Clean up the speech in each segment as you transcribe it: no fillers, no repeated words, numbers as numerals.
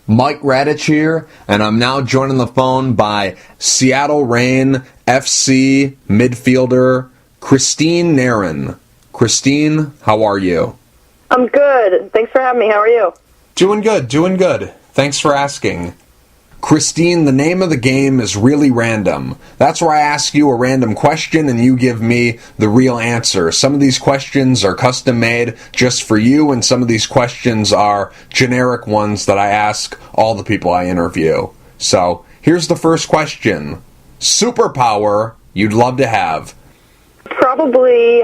Mike Radich here, and I'm now joined on the phone by Seattle Reign FC midfielder Christine Nairn. Christine, how are you? I'm good. Thanks for having me. How are you? Doing good. Thanks for asking. Christine, the name of the game is really random. That's where I ask you a random question and you give me the real answer. Some of these questions are custom made just for you, and some of these questions are generic ones that I ask all the people I interview. So, here's the first question. Superpower you'd love to have? Probably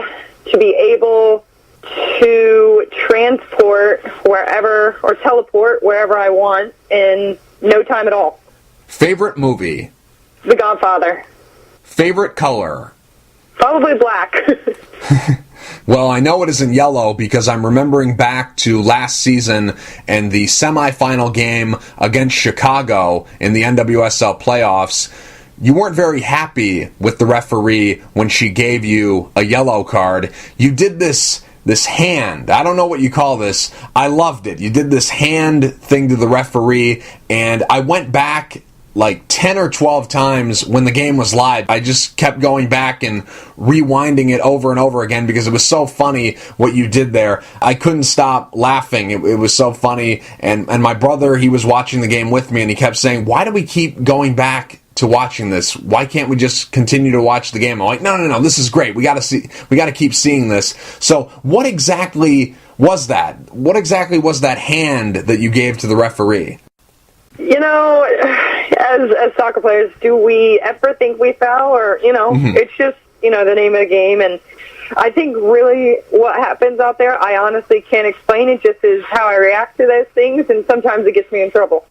to be able to transport wherever, or teleport wherever I want in no time at all. Favorite movie? The Godfather. Favorite color? Probably black. Well, I know it isn't yellow because I'm remembering back to last season and the semifinal game against Chicago in the NWSL playoffs. You weren't very happy with the referee when she gave you a yellow card. You did this hand, I don't know what you call this, I loved it. You did this hand thing to the referee, and I went back like 10 or 12 times when the game was live. I just kept going back and rewinding it over and over again because it was so funny what you did there. I couldn't stop laughing. It was so funny, and my brother, he was watching the game with me, and he kept saying, why do we keep going back to watching this? Why can't we just continue to watch the game? I'm like, no, this is great. We got to keep seeing this. So what exactly was that? What exactly was that hand that you gave to the referee? You know, as soccer players, do we ever think we foul? Or, It's just, the name of the game. And I think really what happens out there, I honestly can't explain. It just is how I react to those things, and sometimes it gets me in trouble.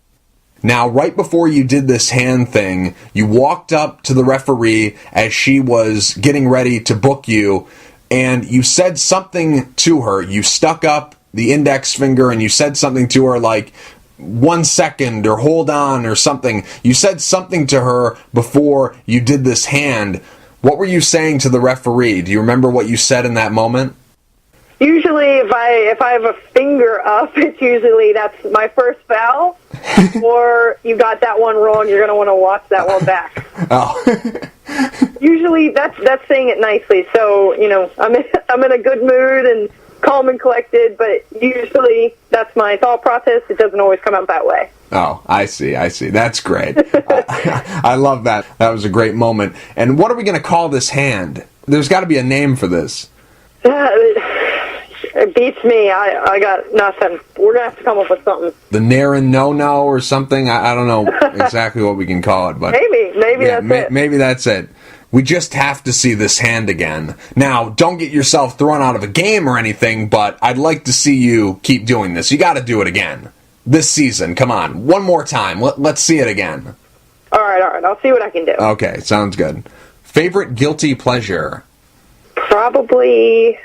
Now, right before you did this hand thing, you walked up to the referee as she was getting ready to book you, and you said something to her. You stuck up the index finger and you said something to her like, 1 second, or hold on, or something. You said something to her before you did this hand. What were you saying to the referee? Do you remember what you said in that moment? Usually, if I have a finger up, it's usually that's my first foul, or you got that one wrong. You're going to want to watch that one back. Oh. Usually, that's saying it nicely. So I'm in a good mood and calm and collected, but usually that's my thought process. It doesn't always come out that way. Oh, I see. That's great. I love that. That was a great moment. And what are we going to call this hand? There's got to be a name for this. It beats me. I got nothing. We're going to have to come up with something. The Nairn no-no or something? I don't know exactly what we can call it. But Maybe that's it. Maybe that's it. We just have to see this hand again. Now, don't get yourself thrown out of a game or anything, but I'd like to see you keep doing this. You got to do it again. This season, come on. One more time. Let's see it again. All right. I'll see what I can do. Okay, sounds good. Favorite guilty pleasure? Probably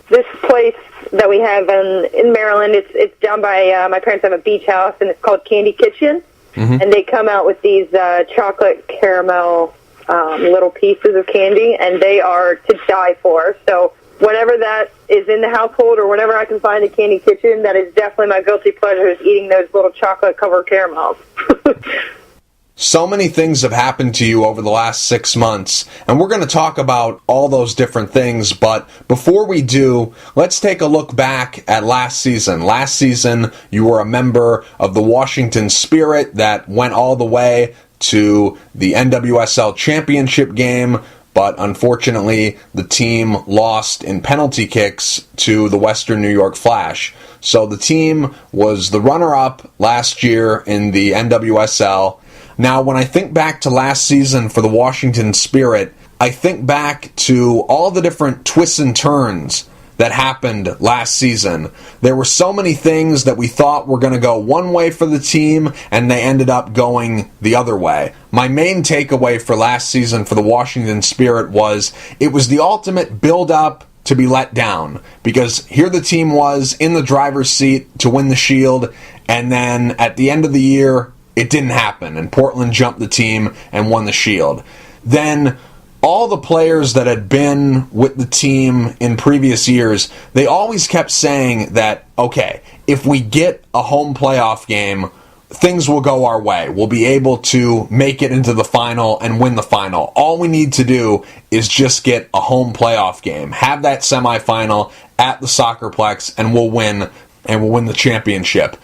this place that we have in Maryland. It's down by, my parents have a beach house, and it's called Candy Kitchen. Mm-hmm. And they come out with these chocolate caramel little pieces of candy, and they are to die for. So whenever that is in the household, or whenever I can find a Candy Kitchen, that is definitely my guilty pleasure, is eating those little chocolate-covered caramels. So many things have happened to you over the last 6 months, and we're going to talk about all those different things, but before we do, let's take a look back at last season. Last season, you were a member of the Washington Spirit that went all the way to the NWSL championship game, but unfortunately, the team lost in penalty kicks to the Western New York Flash. So the team was the runner-up last year in the NWSL. Now, when I think back to last season for the Washington Spirit, I think back to all the different twists and turns that happened last season. There were so many things that we thought were going to go one way for the team, and they ended up going the other way. My main takeaway for last season for the Washington Spirit was it was the ultimate build-up to be let down, because here the team was in the driver's seat to win the Shield, and then at the end of the year, it didn't happen, and Portland jumped the team and won the Shield. Then all the players that had been with the team in previous years, they always kept saying that, okay, if we get a home playoff game, things will go our way. We'll be able to make it into the final and win the final. All we need to do is just get a home playoff game, have that semifinal at the Soccerplex, and we'll win the championship.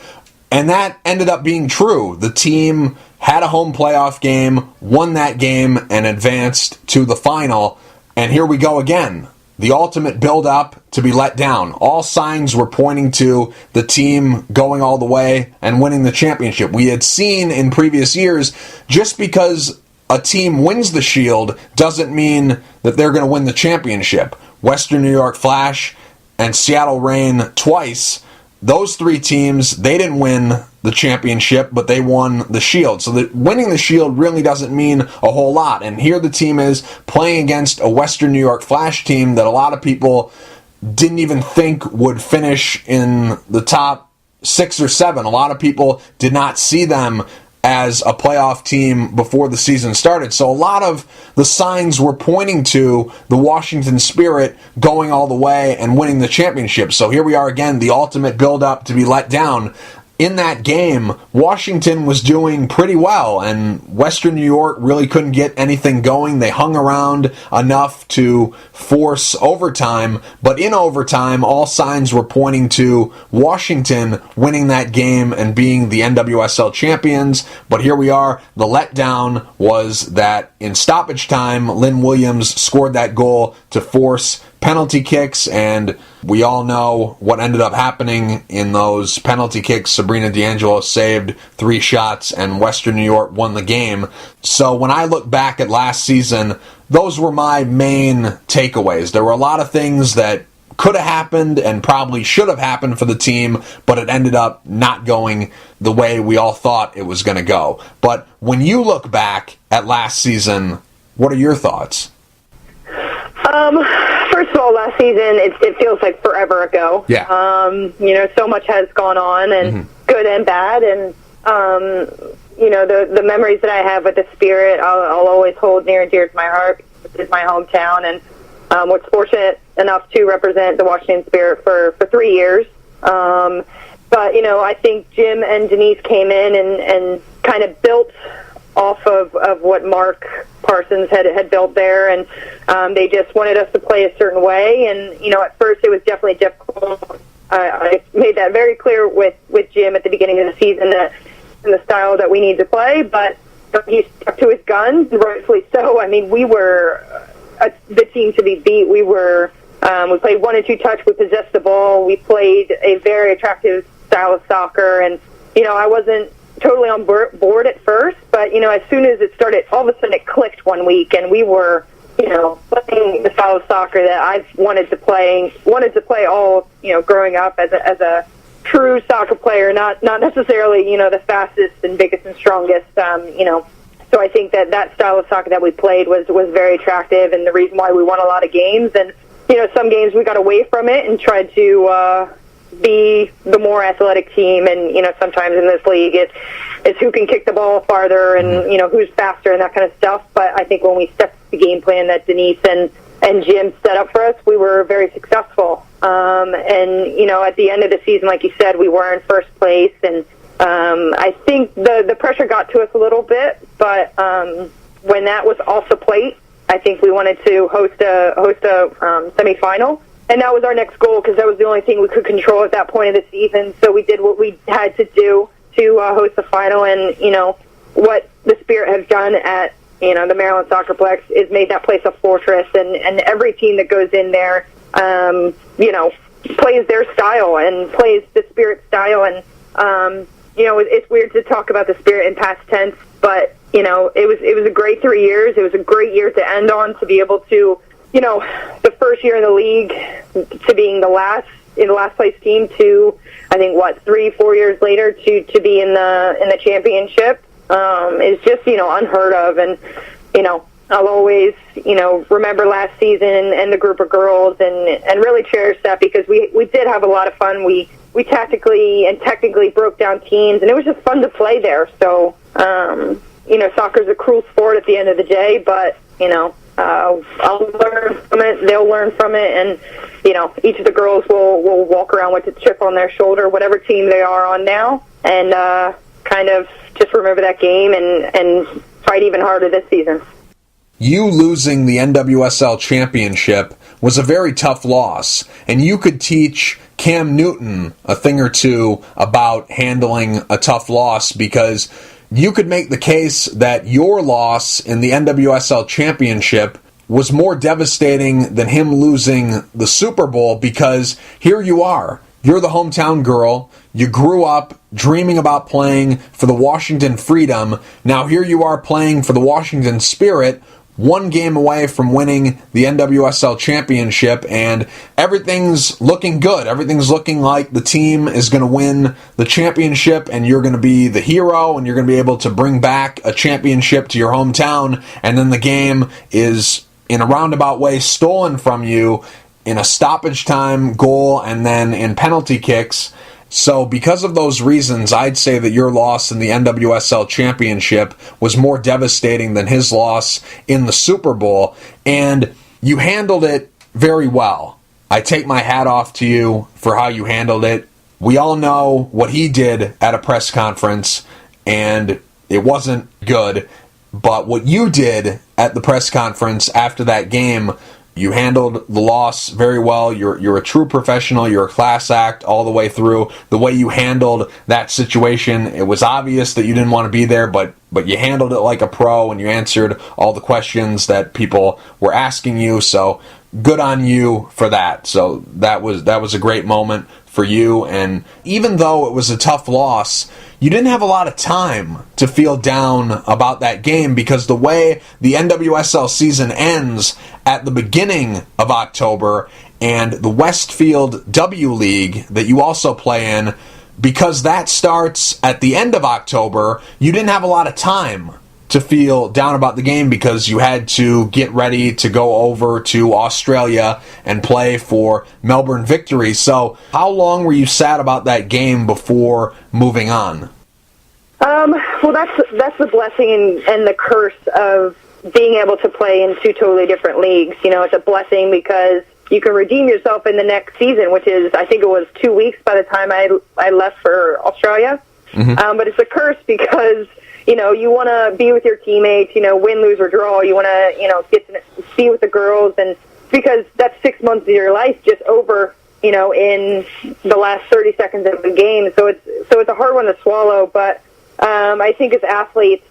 And that ended up being true. The team had a home playoff game, won that game, and advanced to the final. And here we go again. The ultimate build-up to be let down. All signs were pointing to the team going all the way and winning the championship. We had seen in previous years, just because a team wins the Shield doesn't mean that they're going to win the championship. Western New York Flash and Seattle Reign twice, those three teams, they didn't win the championship, but they won the Shield. So winning the Shield really doesn't mean a whole lot. And here the team is playing against a Western New York Flash team that a lot of people didn't even think would finish in the top 6 or 7. A lot of people did not see them as a playoff team before the season started. So a lot of the signs were pointing to the Washington Spirit going all the way and winning the championship. So here we are again, the ultimate build-up to be let down. In that game, Washington was doing pretty well, and Western New York really couldn't get anything going. They hung around enough to force overtime, but in overtime, all signs were pointing to Washington winning that game and being the NWSL champions. But here we are. The letdown was that in stoppage time, Lynn Williams scored that goal to force penalty kicks, and we all know what ended up happening in those penalty kicks. Sabrina D'Angelo saved 3 shots, and Western New York won the game. So when I look back at last season, those were my main takeaways. There were a lot of things that could have happened and probably should have happened for the team, but it ended up not going the way we all thought it was going to go. But when you look back at last season, what are your thoughts? First of all, last season, it feels like forever ago. Yeah. So much has gone on, and good and bad, and, the memories that I have with the Spirit, I'll always hold near and dear to my heart. This is my hometown, and was fortunate enough to represent the Washington Spirit for 3 years. But, I think Jim and Denise came in and kind of built off of what Mark Parsons had built there, and they just wanted us to play a certain way. And at first it was definitely difficult. I made that very clear with Jim at the beginning of the season, that in the style that we need to play, but he stuck to his guns, rightfully so. I mean, we were the team to be beat. We played 1 and 2 touch. We possessed the ball. We played a very attractive style of soccer, and I wasn't totally on board at first, but as soon as it started, all of a sudden it clicked one week, and we were playing the style of soccer that I've wanted to play all growing up as a true soccer player, not necessarily the fastest and biggest and strongest. So I think that style of soccer that we played was very attractive, and the reason why we won a lot of games. And some games we got away from it and tried to be the more athletic team, and sometimes in this league it's who can kick the ball farther, and who's faster and that kind of stuff. But I think when we stepped the game plan that Denise and Jim set up for us, we were very successful. And at the end of the season, like you said, we were in first place, and I think the pressure got to us a little bit. But when that was off the plate, I think we wanted to host a semifinal. And that was our next goal, because that was the only thing we could control at that point of the season. So we did what we had to do to host the final. And, what the Spirit has done at, the Maryland Soccerplex is made that place a fortress. And every team that goes in there, plays their style and plays the Spirit style. And, it's weird to talk about the Spirit in past tense, but, it was a great 3 years. It was a great year to end on, to be able to, the first year in the league to being the last place team, to I think 3-4 years later to be in the championship is just unheard of. And I'll always remember last season and the group of girls and really cherish that, because we did have a lot of fun. We tactically and technically broke down teams, and it was just fun to play there. So soccer's a cruel sport at the end of the day, but I'll learn from it, they'll learn from it, and, each of the girls will walk around with a chip on their shoulder, whatever team they are on now, and kind of just remember that game and fight even harder this season. You losing the NWSL championship was a very tough loss, and you could teach Cam Newton a thing or two about handling a tough loss, because you could make the case that your loss in the NWSL championship was more devastating than him losing the Super Bowl, because here you are. You're the hometown girl. You grew up dreaming about playing for the Washington Freedom. Now here you are playing for the Washington Spirit, one game away from winning the NWSL championship, and everything's looking good. Everything's looking like the team is going to win the championship, and you're going to be the hero, and you're going to be able to bring back a championship to your hometown, and then the game is, in a roundabout way, stolen from you in a stoppage time goal and then in penalty kicks. So because of those reasons, I'd say that your loss in the NWSL championship was more devastating than his loss in the Super Bowl, and you handled it very well. I take my hat off to you for how you handled it. We all know what he did at a press conference, and it wasn't good, but what you did at the press conference after that game, you handled the loss very well. You're a true professional. You're a class act all the way through. The way you handled that situation, it was obvious that you didn't want to be there, but you handled it like a pro, and you answered all the questions that people were asking you. So good on you for that. So that was a great moment for you. And even though it was a tough loss, you didn't have a lot of time to feel down about that game, because the way the NWSL season ends at the beginning of October, and the Westfield W League that you also play in, because that starts at the end of October, you didn't have a lot of time to feel down about the game, because you had to get ready to go over to Australia and play for Melbourne Victory. So how long were you sad about that game before moving on? Well, that's the blessing and the curse of being able to play in two totally different leagues. You know, it's a blessing because you can redeem yourself in the next season, which is, I think it was 2 weeks by the time I left for Australia. Mm-hmm. But it's a curse because, you know, you want to be with your teammates, you know, win, lose, or draw. You want to, you know, get to see with the girls, and because that's 6 months of your life just over, you know, in the last 30 seconds of the game. So it's a hard one to swallow, but I think as athletes,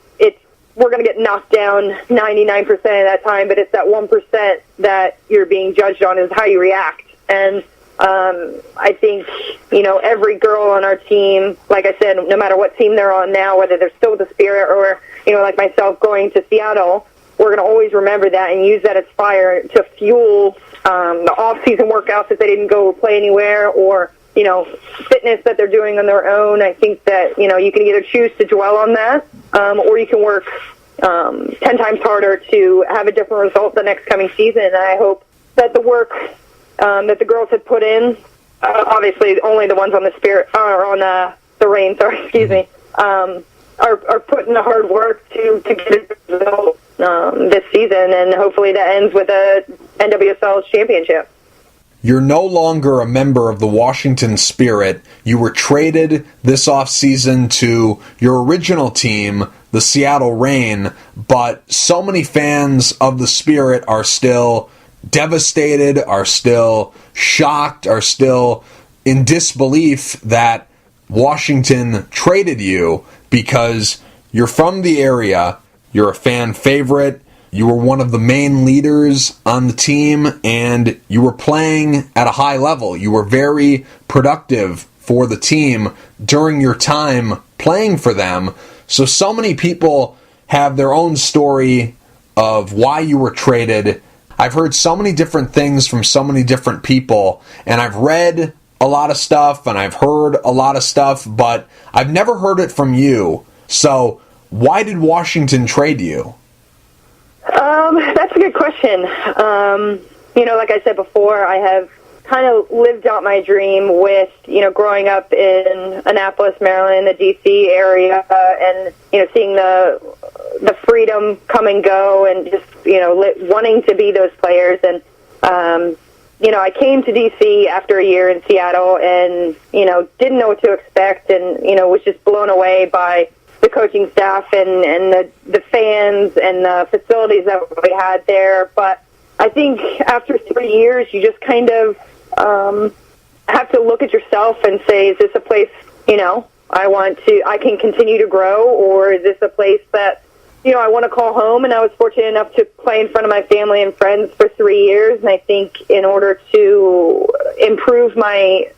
we're going to get knocked down 99% of that time, but it's that 1% that you're being judged on is how you react. And I think, you know, every girl on our team, like I said, no matter what team they're on now, whether they're still with the Spirit or, you know, like myself going to Seattle, we're going to always remember that and use that as fire to fuel the off-season workouts if they didn't go play anywhere, or, you know, fitness that they're doing on their own. I think that, you know, you can either choose to dwell on that, or you can work 10 times harder to have a different result the next coming season. And I hope that the work that the girls had put in, obviously only the ones on the Spirit, or on the Reign, sorry, excuse me, are putting the hard work to get a result this season, and hopefully that ends with a NWSL championship. You're no longer a member of the Washington Spirit. You were traded this offseason to your original team, the Seattle Reign, but so many fans of the Spirit are still devastated, are still shocked, are still in disbelief that Washington traded you, because you're from the area, you're a fan favorite, you were one of the main leaders on the team, and you were playing at a high level. You were very productive for the team during your time playing for them. So many people have their own story of why you were traded. I've heard so many different things from so many different people, and I've read a lot of stuff, and I've heard a lot of stuff, but I've never heard it from you. So why did Washington trade you? That's a good question. You know, like I said before, I have kind of lived out my dream with, you know, growing up in Annapolis, Maryland, the D.C. area, and, you know, seeing the freedom come and go, and just, you know, wanting to be those players. And I came to D.C. after a year in Seattle and, didn't know what to expect and, was just blown away by the coaching staff and the fans and the facilities that we had there. But I think after 3 years, you just kind of have to look at yourself and say, is this a place, I can continue to grow, or is this a place that, I want to call home? And I was fortunate enough to play in front of my family and friends for 3 years. And I think in order to improve my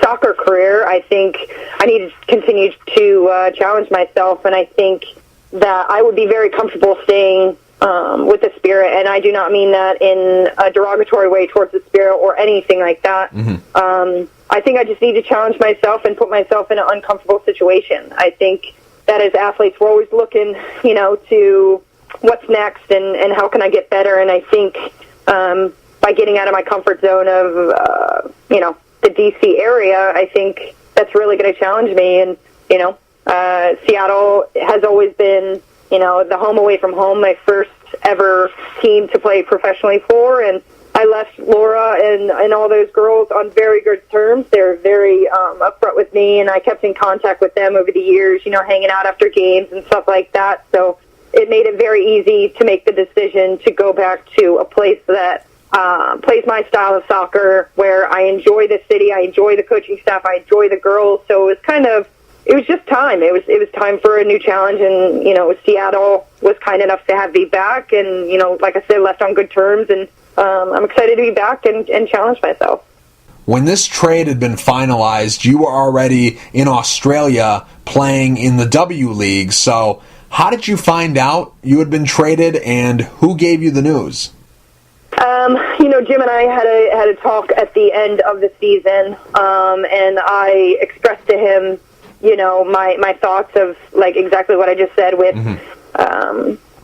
soccer career, I think I need to continue to challenge myself. And I think that I would be very comfortable staying with the Spirit. And I do not mean that in a derogatory way towards the Spirit or anything like that. Mm-hmm. I think I just need to challenge myself and put myself in an uncomfortable situation. I think that as athletes, we're always looking, to what's next and how can I get better. And I think by getting out of my comfort zone of, the D.C. area, I think that's really going to challenge me. And, Seattle has always been, the home away from home, my first ever team to play professionally for. And I left Laura and all those girls on very good terms. They were very upfront with me, and I kept in contact with them over the years, hanging out after games and stuff like that. So it made it very easy to make the decision to go back to a place that plays my style of soccer, where I enjoy the city, I enjoy the coaching staff, I enjoy the girls. So it was just time. It was time for a new challenge, and, Seattle was kind enough to have me back, and, like I said, left on good terms, and I'm excited to be back and challenge myself. When this trade had been finalized, you were already in Australia playing in the W League. So how did you find out you had been traded, and who gave you the news? Jim and I had a talk at the end of the season, and I expressed to him, my thoughts of like exactly what I just said with,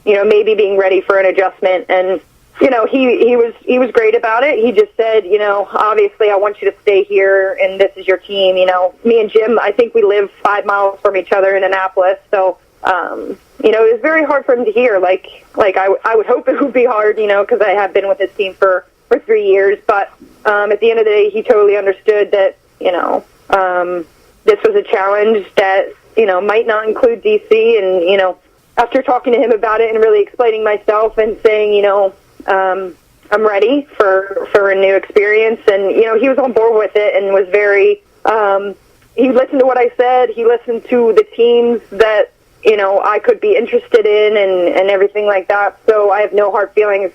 maybe being ready for an adjustment. And he was great about it. He just said, obviously I want you to stay here and this is your team. Me and Jim, I think we live 5 miles from each other in Annapolis. So, it was very hard for him to hear. Like I would hope it would be hard, because I have been with his team for 3 years. But at the end of the day, he totally understood that, this was a challenge that, might not include DC. And, after talking to him about it and really explaining myself and saying, I'm ready for a new experience. And, he was on board with it and was very, he listened to what I said. He listened to the teams that, I could be interested in and everything like that. So I have no hard feelings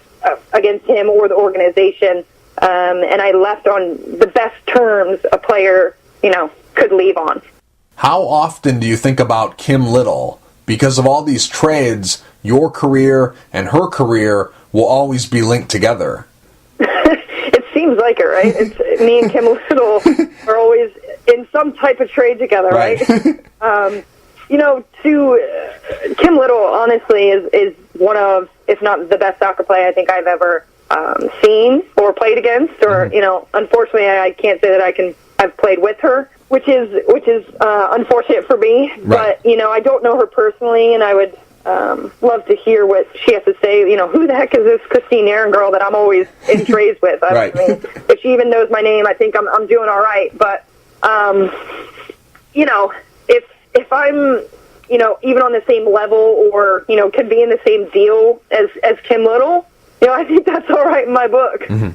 against him or the organization. And I left on the best terms a player, could leave on. How often do you think about Kim Little? Because of all these trades, your career and her career will always be linked together. It seems like it, right? It's me and Kim Little are always in some type of trade together, right? Kim Little, honestly, is one of, if not the best soccer player I think I've ever seen or played against. Or, unfortunately, I can't say that I've played with her, which is unfortunate for me. Right. But, I don't know her personally, and I would love to hear what she has to say. Who the heck is this Christine Nairn girl that I'm always in trades with? I mean, if she even knows my name, I think I'm doing all right. But, if I'm, even on the same level or, could be in the same deal as Kim Little, I think that's all right in my book. Mm-hmm.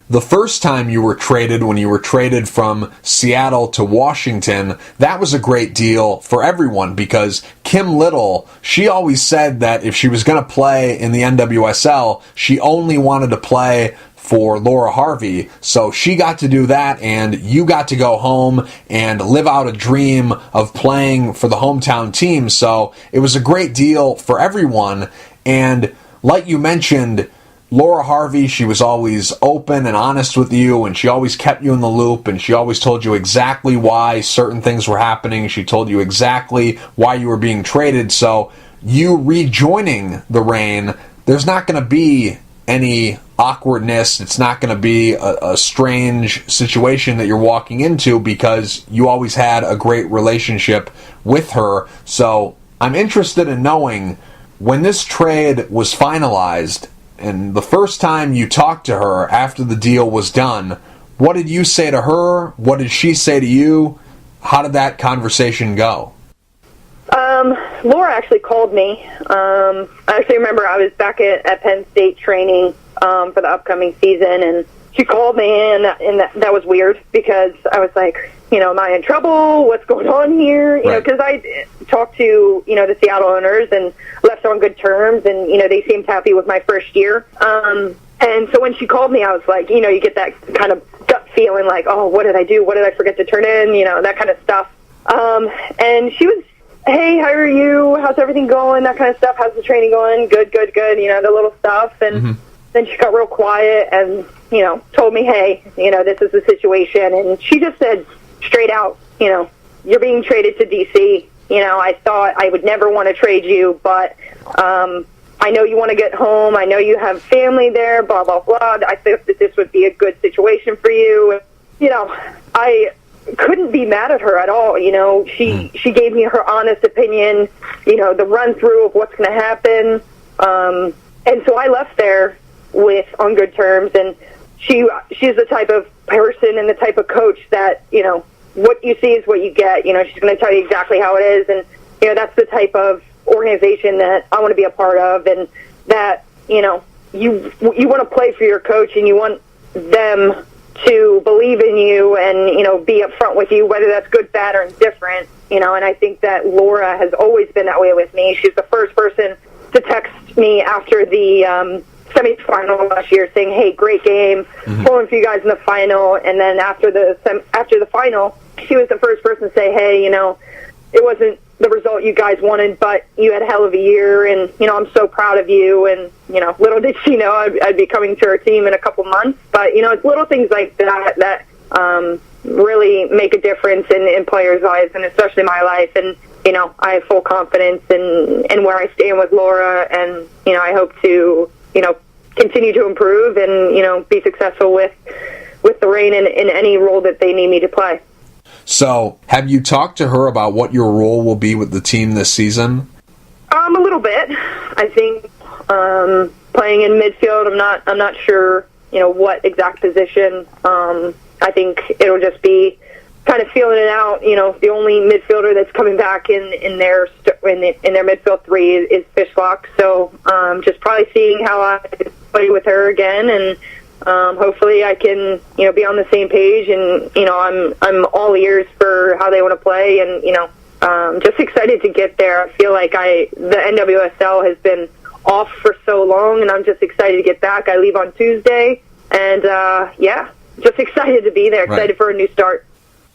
The first time you were traded, when you were traded from Seattle to Washington, that was a great deal for everyone because Kim Little, she always said that if she was going to play in the NWSL, she only wanted to play for Laura Harvey. So she got to do that, and you got to go home and live out a dream of playing for the hometown team. So it was a great deal for everyone. And like you mentioned, Laura Harvey, she was always open and honest with you, and she always kept you in the loop, and she always told you exactly why certain things were happening. She told you exactly why you were being traded. So you rejoining the Reign, there's not going to be any awkwardness. It's not going to be a strange situation that you're walking into because you always had a great relationship with her. So I'm interested in knowing, when this trade was finalized, And the first time you talked to her after the deal was done, what did you say to her? What did she say to you? How did that conversation go? Laura actually called me. I actually remember I was back at Penn State training for the upcoming season, and she called me, and that was weird because I was like, am I in trouble? What's going on here? You know, because I talked to, the Seattle owners and left on good terms, and, they seemed happy with my first year. And so when she called me, I was like, you get that kind of gut feeling like, oh, what did I do? What did I forget to turn in? That kind of stuff. And she was, hey, how are you? How's everything going? That kind of stuff. How's the training going? Good, good, good. The little stuff. And then she got real quiet and, told me, hey, this is the situation. And she just said straight out, you're being traded to D.C. I thought I would never want to trade you, but I know you want to get home. I know you have family there, blah, blah, blah. I think that this would be a good situation for you. I couldn't be mad at her at all. She gave me her honest opinion, the run through of what's going to happen. And so I left there on good terms, and she's the type of person and the type of coach that, what you see is what you get. She's going to tell you exactly how it is, and, that's the type of organization that I want to be a part of, and that, you want to play for your coach, and you want them to believe in you and, be upfront with you, whether that's good, bad, or indifferent, and I think that Laura has always been that way with me. She's the first person to text me after the semifinal last year saying, hey, great game, pulling for you guys in the final, and then after the final, she was the first person to say, hey, it wasn't the result you guys wanted, but you had a hell of a year, and, I'm so proud of you, and, little did she know I'd be coming to her team in a couple months, but, it's little things like that really make a difference in players' lives, and especially my life, and, I have full confidence in where I stand with Laura, and, I hope to, continue to improve and, be successful with the Reign in any role that they need me to play. So, have you talked to her about what your role will be with the team this season? A little bit. I think playing in midfield, I'm not sure, what exact position. I think it'll just be kind of feeling it out. The only midfielder that's coming back in their midfield three is Fishlock. So just probably seeing how I play with her again, and hopefully I can be on the same page. And I'm all ears for how they want to play, and just excited to get there. I feel like the NWSL has been off for so long, and I'm just excited to get back. I leave on Tuesday, and just excited to be there. Excited for a new start.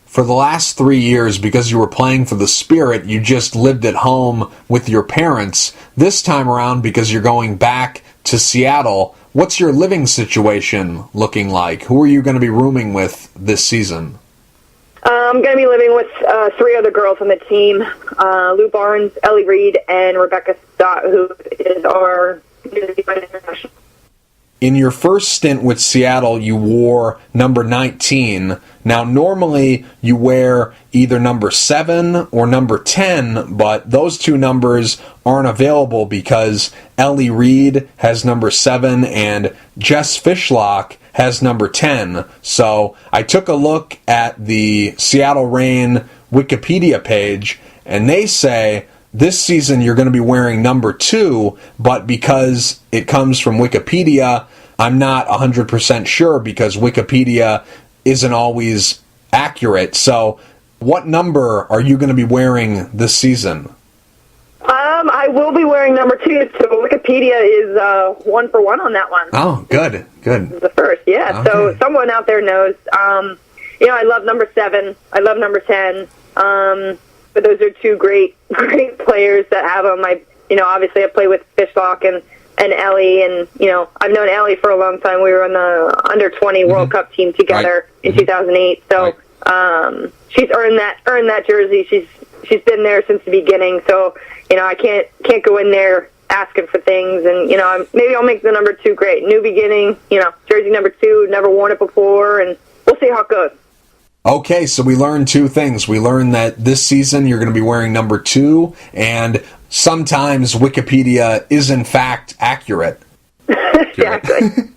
For the last 3 years, because you were playing for the Spirit, you just lived at home with your parents. This time around, because you're going back to Seattle, what's your living situation looking like? Who are you going to be rooming with this season? I'm going to be living with 3 other girls on the team, Lou Barnes, Ellie Reed, and Rebecca Stott, who is our international. In your first stint with Seattle, you wore number 19. Now, normally you wear either number 7 or number 10, but those two numbers aren't available because Ellie Reed has number 7 and Jess Fishlock has number 10. So I took a look at the Seattle Reign Wikipedia page, and they say this season you're going to be wearing number 2, but because it comes from Wikipedia, I'm not 100% sure because Wikipedia isn't always accurate. So what number are you going to be wearing this season? I will be wearing number 2, so Wikipedia is 1 for 1 on that one. Oh, good. The first, yeah. Okay. So someone out there knows. I love number 7. I love number 10. But those are 2 great players that have them. Obviously I play with Fishlock and Ellie, and I've known Ellie for a long time. We were on the under-20 World Cup team together in 2008. So she's earned that jersey. She's been there since the beginning. So I can't go in there asking for things. And maybe I'll make the number 2 great. New beginning. Jersey number 2. Never worn it before, and we'll see how it goes. Okay, so we learned 2 things. We learned that this season you're going to be wearing number 2, and sometimes Wikipedia is in fact accurate. Exactly.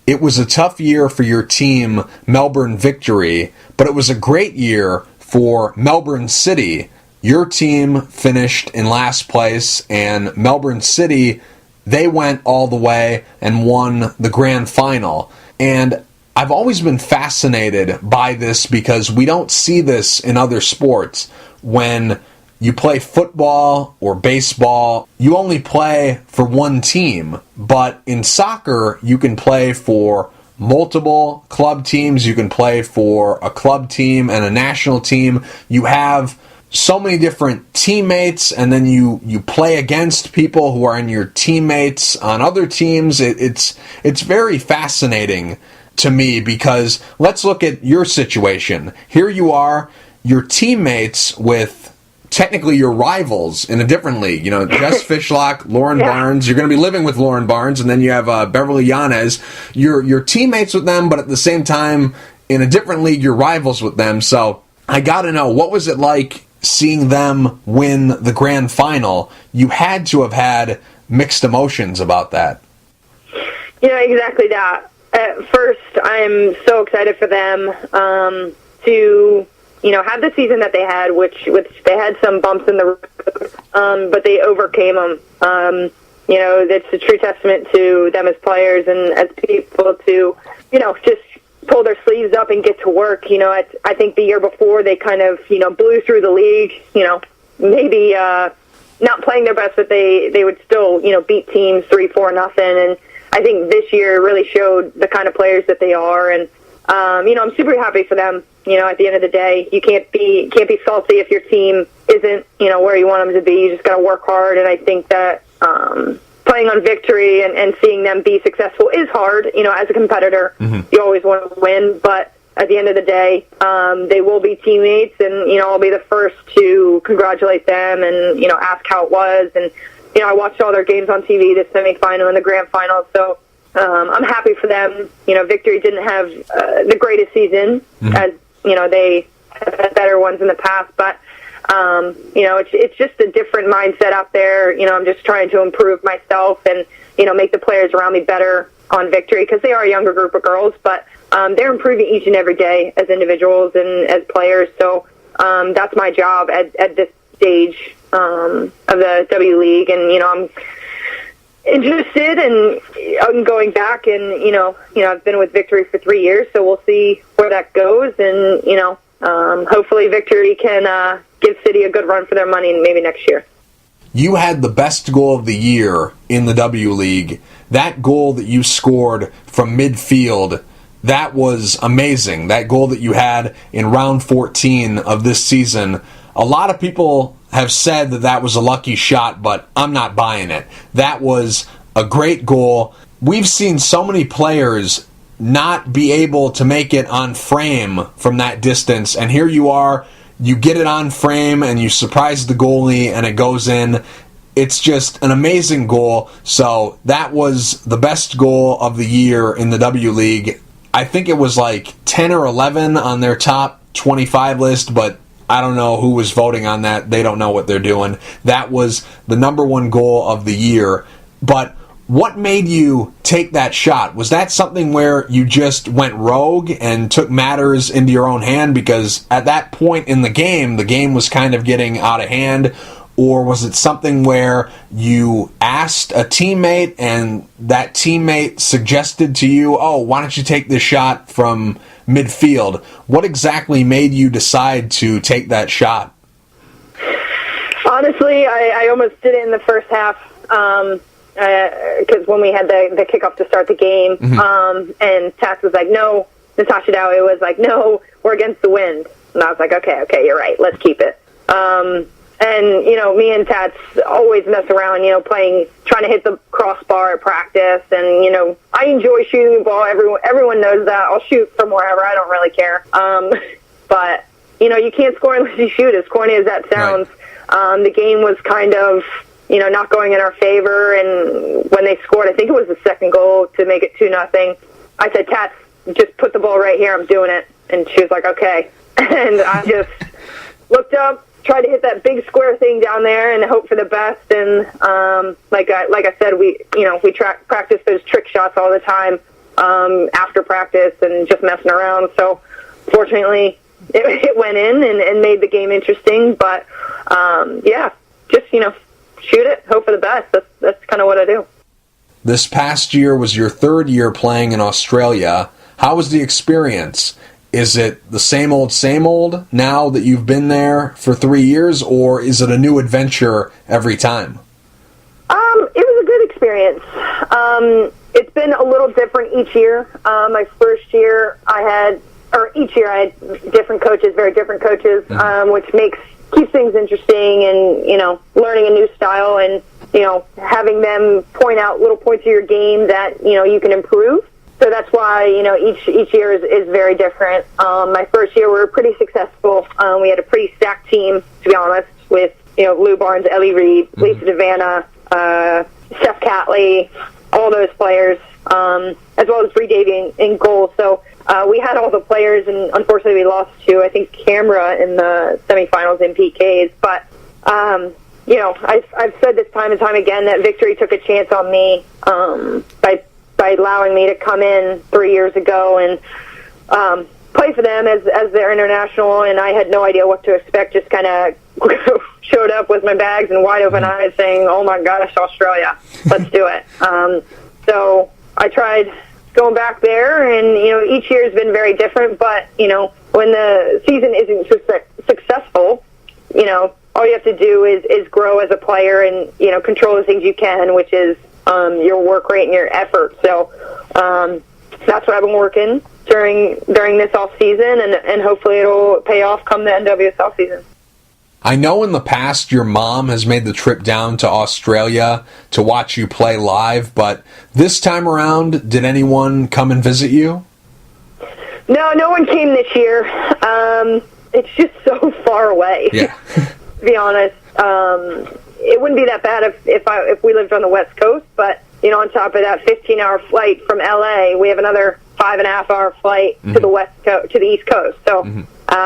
It was a tough year for your team, Melbourne Victory, but it was a great year for Melbourne City. Your team finished in last place, and Melbourne City, they went all the way and won the grand final. And I've always been fascinated by this because we don't see this in other sports. When you play football or baseball, you only play for one team. But in soccer, you can play for multiple club teams. You can play for a club team and a national team. You have so many different teammates, and then you play against people who are in your teammates on other teams. It's very fascinating to me because let's look at your situation. Here you are, your teammates with technically your rivals in a different league. You know, Jess Fishlock, Lauren Barnes. You're going to be living with Lauren Barnes, and then you have Beverly Yanez. You're teammates with them, but at the same time, in a different league, you're rivals with them. So I got to know, what was it like seeing them win the grand final? You had to have had mixed emotions about that. Yeah, exactly that. At first, I'm so excited for them to, have the season that they had, which they had some bumps in the road, but they overcame them. It's a true testament to them as players and as people to, just pull their sleeves up and get to work. I think the year before they kind of, blew through the league, maybe not playing their best, but they would still, beat teams 3-4 nothing. And I think this year really showed the kind of players that they are. And, I'm super happy for them. At the end of the day, you can't be salty if your team isn't, where you want them to be. You just got to work hard. And I think that, playing on Victory and seeing them be successful is hard. As a competitor, you always want to win, but at the end of the day, they will be teammates, and I'll be the first to congratulate them and ask how it was. And I watched all their games on TV, the semifinal and the grand final, so I'm happy for them. Victory didn't have the greatest season, as they have had better ones in the past, but it's just a different mindset out there. I'm just trying to improve myself and, make the players around me better on Victory, because they are a younger group of girls, but they're improving each and every day as individuals and as players. So that's my job at this stage of the W League. And, I'm interested in going back, and, I've been with Victory for 3 years, so we'll see where that goes. And, hopefully Victory can give City a good run for their money maybe next year. You had the best goal of the year in the W League. That goal that you scored from midfield, that was amazing. That goal that you had in round 14 of this season, a lot of people have said that was a lucky shot, but I'm not buying it. That was a great goal. We've seen so many players not be able to make it on frame from that distance, and here you are, you get it on frame and you surprise the goalie and it goes in. It's just an amazing goal. So that was the best goal of the year in the W League. I think it was like 10 or 11 on their top 25 list, but I don't know who was voting on that. They don't know what they're doing. That was the number one goal of the year. But what made you take that shot? Was that something where you just went rogue and took matters into your own hand? Because at that point in the game was kind of getting out of hand. Or was it something where you asked a teammate and that teammate suggested to you, oh, why don't you take this shot from midfield? What exactly made you decide to take that shot? Honestly, I almost did it in the first half. Because when we had the kickoff to start the game, and Tats was like, no, Natasha Dowie was like, no, we're against the wind. And I was like, okay, you're right, let's keep it. And, me and Tats always mess around, trying to hit the crossbar at practice. And, I enjoy shooting the ball. Everyone knows that. I'll shoot from wherever. I don't really care. But, you can't score unless you shoot, as corny as that sounds. Right. The game was kind of, not going in our favor, and when they scored, I think it was the second goal to make it 2-0, I said, Tats, just put the ball right here, I'm doing it. And she was like, okay. And I just looked up, try to hit that big square thing down there and hope for the best. And like I said, we practice those trick shots all the time after practice and just messing around. So fortunately, it went in and made the game interesting. But just shoot it, hope for the best. That's kind of what I do. This past year was your third year playing in Australia. How was the experience? Is it the same old now that you've been there for 3 years, or is it a new adventure every time? It was a good experience. It's been a little different each year. My first year each year I had different coaches, very different coaches, which keeps things interesting and, learning a new style and, having them point out little points of your game that, you can improve. So that's why, each year is very different. My first year we were pretty successful. We had a pretty stacked team, to be honest, with, Lou Barnes, Ellie Reed, Lisa DeVanna, Steph Catley, all those players, as well as Bree Davy in goal. So we had all the players, and unfortunately we lost to, I think, Canberra in the semifinals in PKs. But, I've said this time and time again that Victory took a chance on me by allowing me to come in 3 years ago and play for them as their international, and I had no idea what to expect. Just kind of showed up with my bags and wide open eyes saying, oh my gosh, Australia, let's do it. So I tried going back there, and each year has been very different, but when the season isn't successful, all you have to do is grow as a player and control the things you can, which is your work rate and your effort. So that's what I've been working during this off season, and hopefully it'll pay off come the NWSL season. I know in the past your mom has made the trip down to Australia to watch you play live, but this time around, did anyone come and visit you? No one came this year. It's just so far away. Yeah. To be honest, it wouldn't be that bad if we lived on the West Coast, but on top of that 15-hour flight from LA, we have another 5.5-hour flight to the West Coast, to the East Coast. So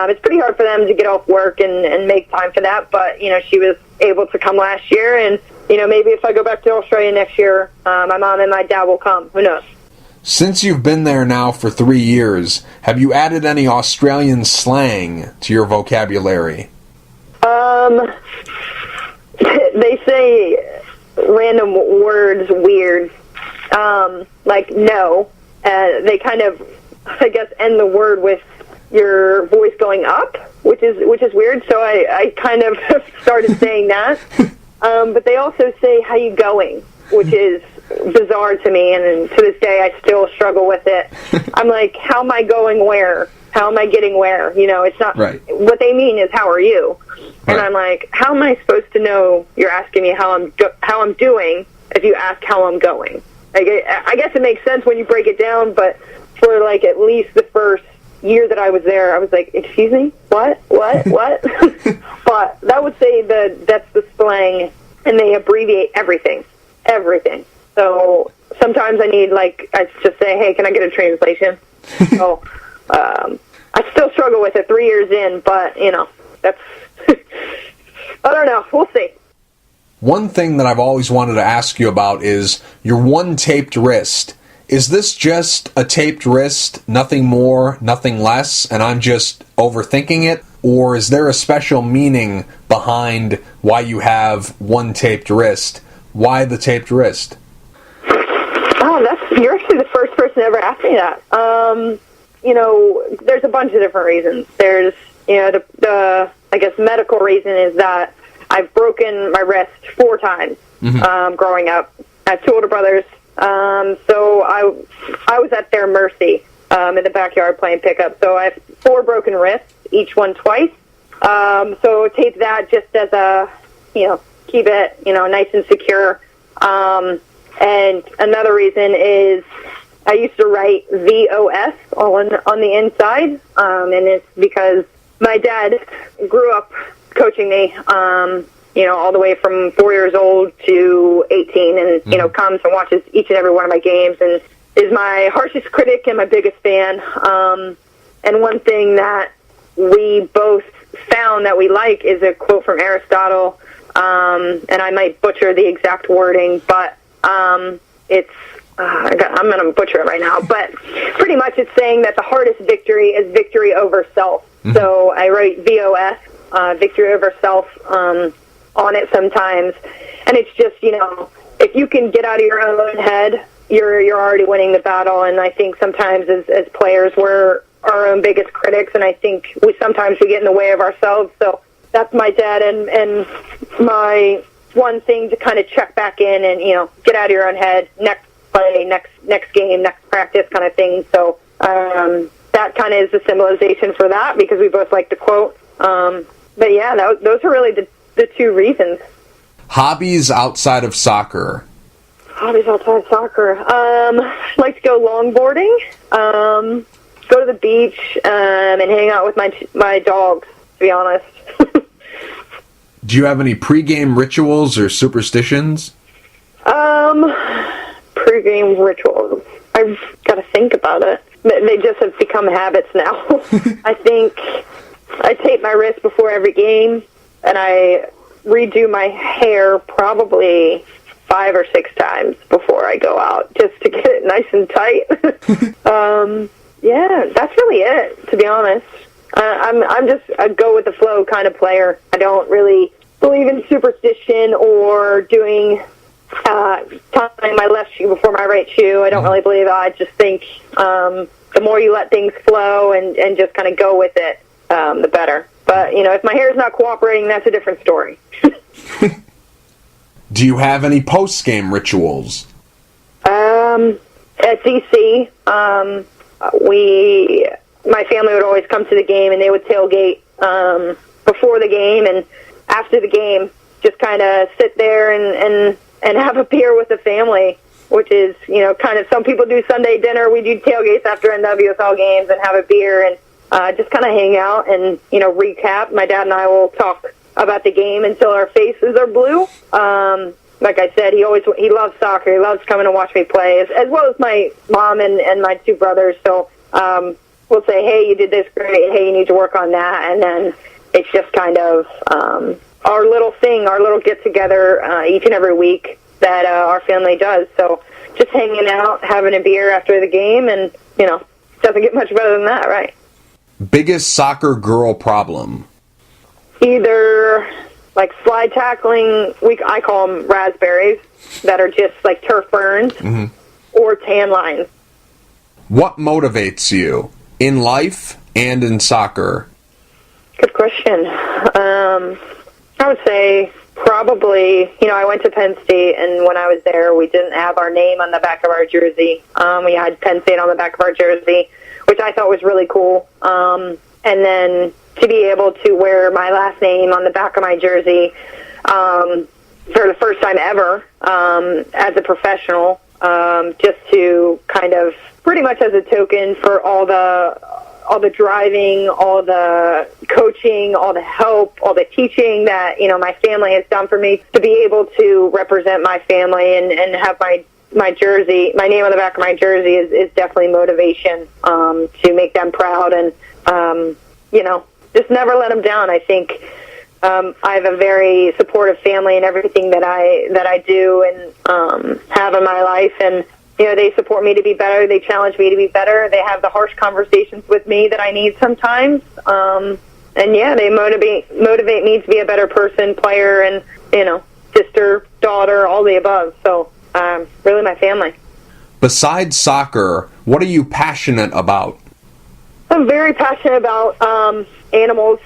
it's pretty hard for them to get off work and make time for that. But she was able to come last year, and maybe if I go back to Australia next year, my mom and my dad will come. Who knows? Since you've been there now for 3 years, have you added any Australian slang to your vocabulary? They say random words weird, like no. They kind of, I guess, end the word with your voice going up, which is weird. So I kind of started saying that. But they also say how you going, which is bizarre to me, and to this day I still struggle with it. I'm like, how am I going where? How am I getting where? It's not right. What they mean is how are you? And I'm like, how am I supposed to know you're asking me how I'm doing if you ask how I'm going? I guess it makes sense when you break it down, but for like at least the first year that I was there, I was like, excuse me, what? But that would say that's the slang, and they abbreviate everything. So sometimes I need, I just say, hey, can I get a translation? So I still struggle with it 3 years in, but that's I don't know. We'll see. One thing that I've always wanted to ask you about is your one taped wrist. Is this just a taped wrist, nothing more, nothing less, and I'm just overthinking it? Or is there a special meaning behind why you have one taped wrist? Why the taped wrist? Oh, you're actually the first person to ever ask me that. There's a bunch of different reasons. There's, the I guess medical reason is that I've broken my wrist 4 times growing up. I have 2 older brothers, so I was at their mercy in the backyard playing pickup. So I have 4 broken wrists, each one twice. So tape that just as a, keep it, nice and secure. And another reason is I used to write VOS on the inside, and it's because my dad grew up coaching me, all the way from 4 years old to 18, and, comes and watches each and every one of my games and is my harshest critic and my biggest fan. And one thing that we both found that we like is a quote from Aristotle, and I might butcher the exact wording, but it's I'm going to butcher it right now, but pretty much it's saying that the hardest victory is victory over self. Mm-hmm. So I write VOS, victory over self, on it sometimes, and it's just, if you can get out of your own head, you're already winning the battle. And I think sometimes as players we're our own biggest critics, and I think we get in the way of ourselves. So that's my dad and my one thing to kind of check back in and get out of your own head. Next play, next game, next practice, kind of thing. So that kind of is the symbolization for that, because we both like to quote. But yeah, those are really the two reasons. Hobbies outside of soccer. Hobbies outside of soccer. Like to go longboarding, go to the beach, and hang out with my dogs, to be honest. Do you have any pregame rituals or superstitions? Pregame rituals. I've got to think about it. They just have become habits now. I think I tape my wrist before every game, and I redo my hair probably 5 or 6 times before I go out, just to get it nice and tight. Yeah, that's really it, to be honest. I'm just a go with the flow kind of player. I don't really believe in superstition or doing tying my left shoe before my right shoe. I don't really believe that. I just think the more you let things flow and just kind of go with it, the better. But, if my hair's not cooperating, that's a different story. Do you have any post-game rituals? At DC, my family would always come to the game, and they would tailgate before the game, and after the game, just kind of sit there and have a beer with the family, which is, kind of, some people do Sunday dinner. We do tailgates after NWSL games and have a beer and just kind of hang out and, recap. My dad and I will talk about the game until our faces are blue. Like I said, he loves soccer. He loves coming to watch me play, as well as my mom and my 2 brothers. So we'll say, hey, you did this great. Hey, you need to work on that. And then it's just kind of our little thing, our little get-together each and every week that our family does. So just hanging out, having a beer after the game, and, doesn't get much better than that, right? Biggest soccer girl problem? Either like slide tackling, I call them raspberries, that are just like turf burns, or tan lines. What motivates you in life and in soccer? Good question. I would say probably, I went to Penn State, and when I was there, we didn't have our name on the back of our jersey. We had Penn State on the back of our jersey, which I thought was really cool. And then to be able to wear my last name on the back of my jersey for the first time ever as a professional, just to kind of pretty much as a token for all the driving, all the coaching, all the help, all the teaching that, my family has done for me, to be able to represent my family and have my jersey, my name on the back of my jersey is definitely motivation to make them proud and, just never let them down. I think I have a very supportive family in everything that I do and have in my life, and they support me to be better. They challenge me to be better. They have the harsh conversations with me that I need sometimes. And yeah, they motivate me to be a better person, player, and, sister, daughter, all the above. So really my family. Besides soccer, what are you passionate about? I'm very passionate about animals,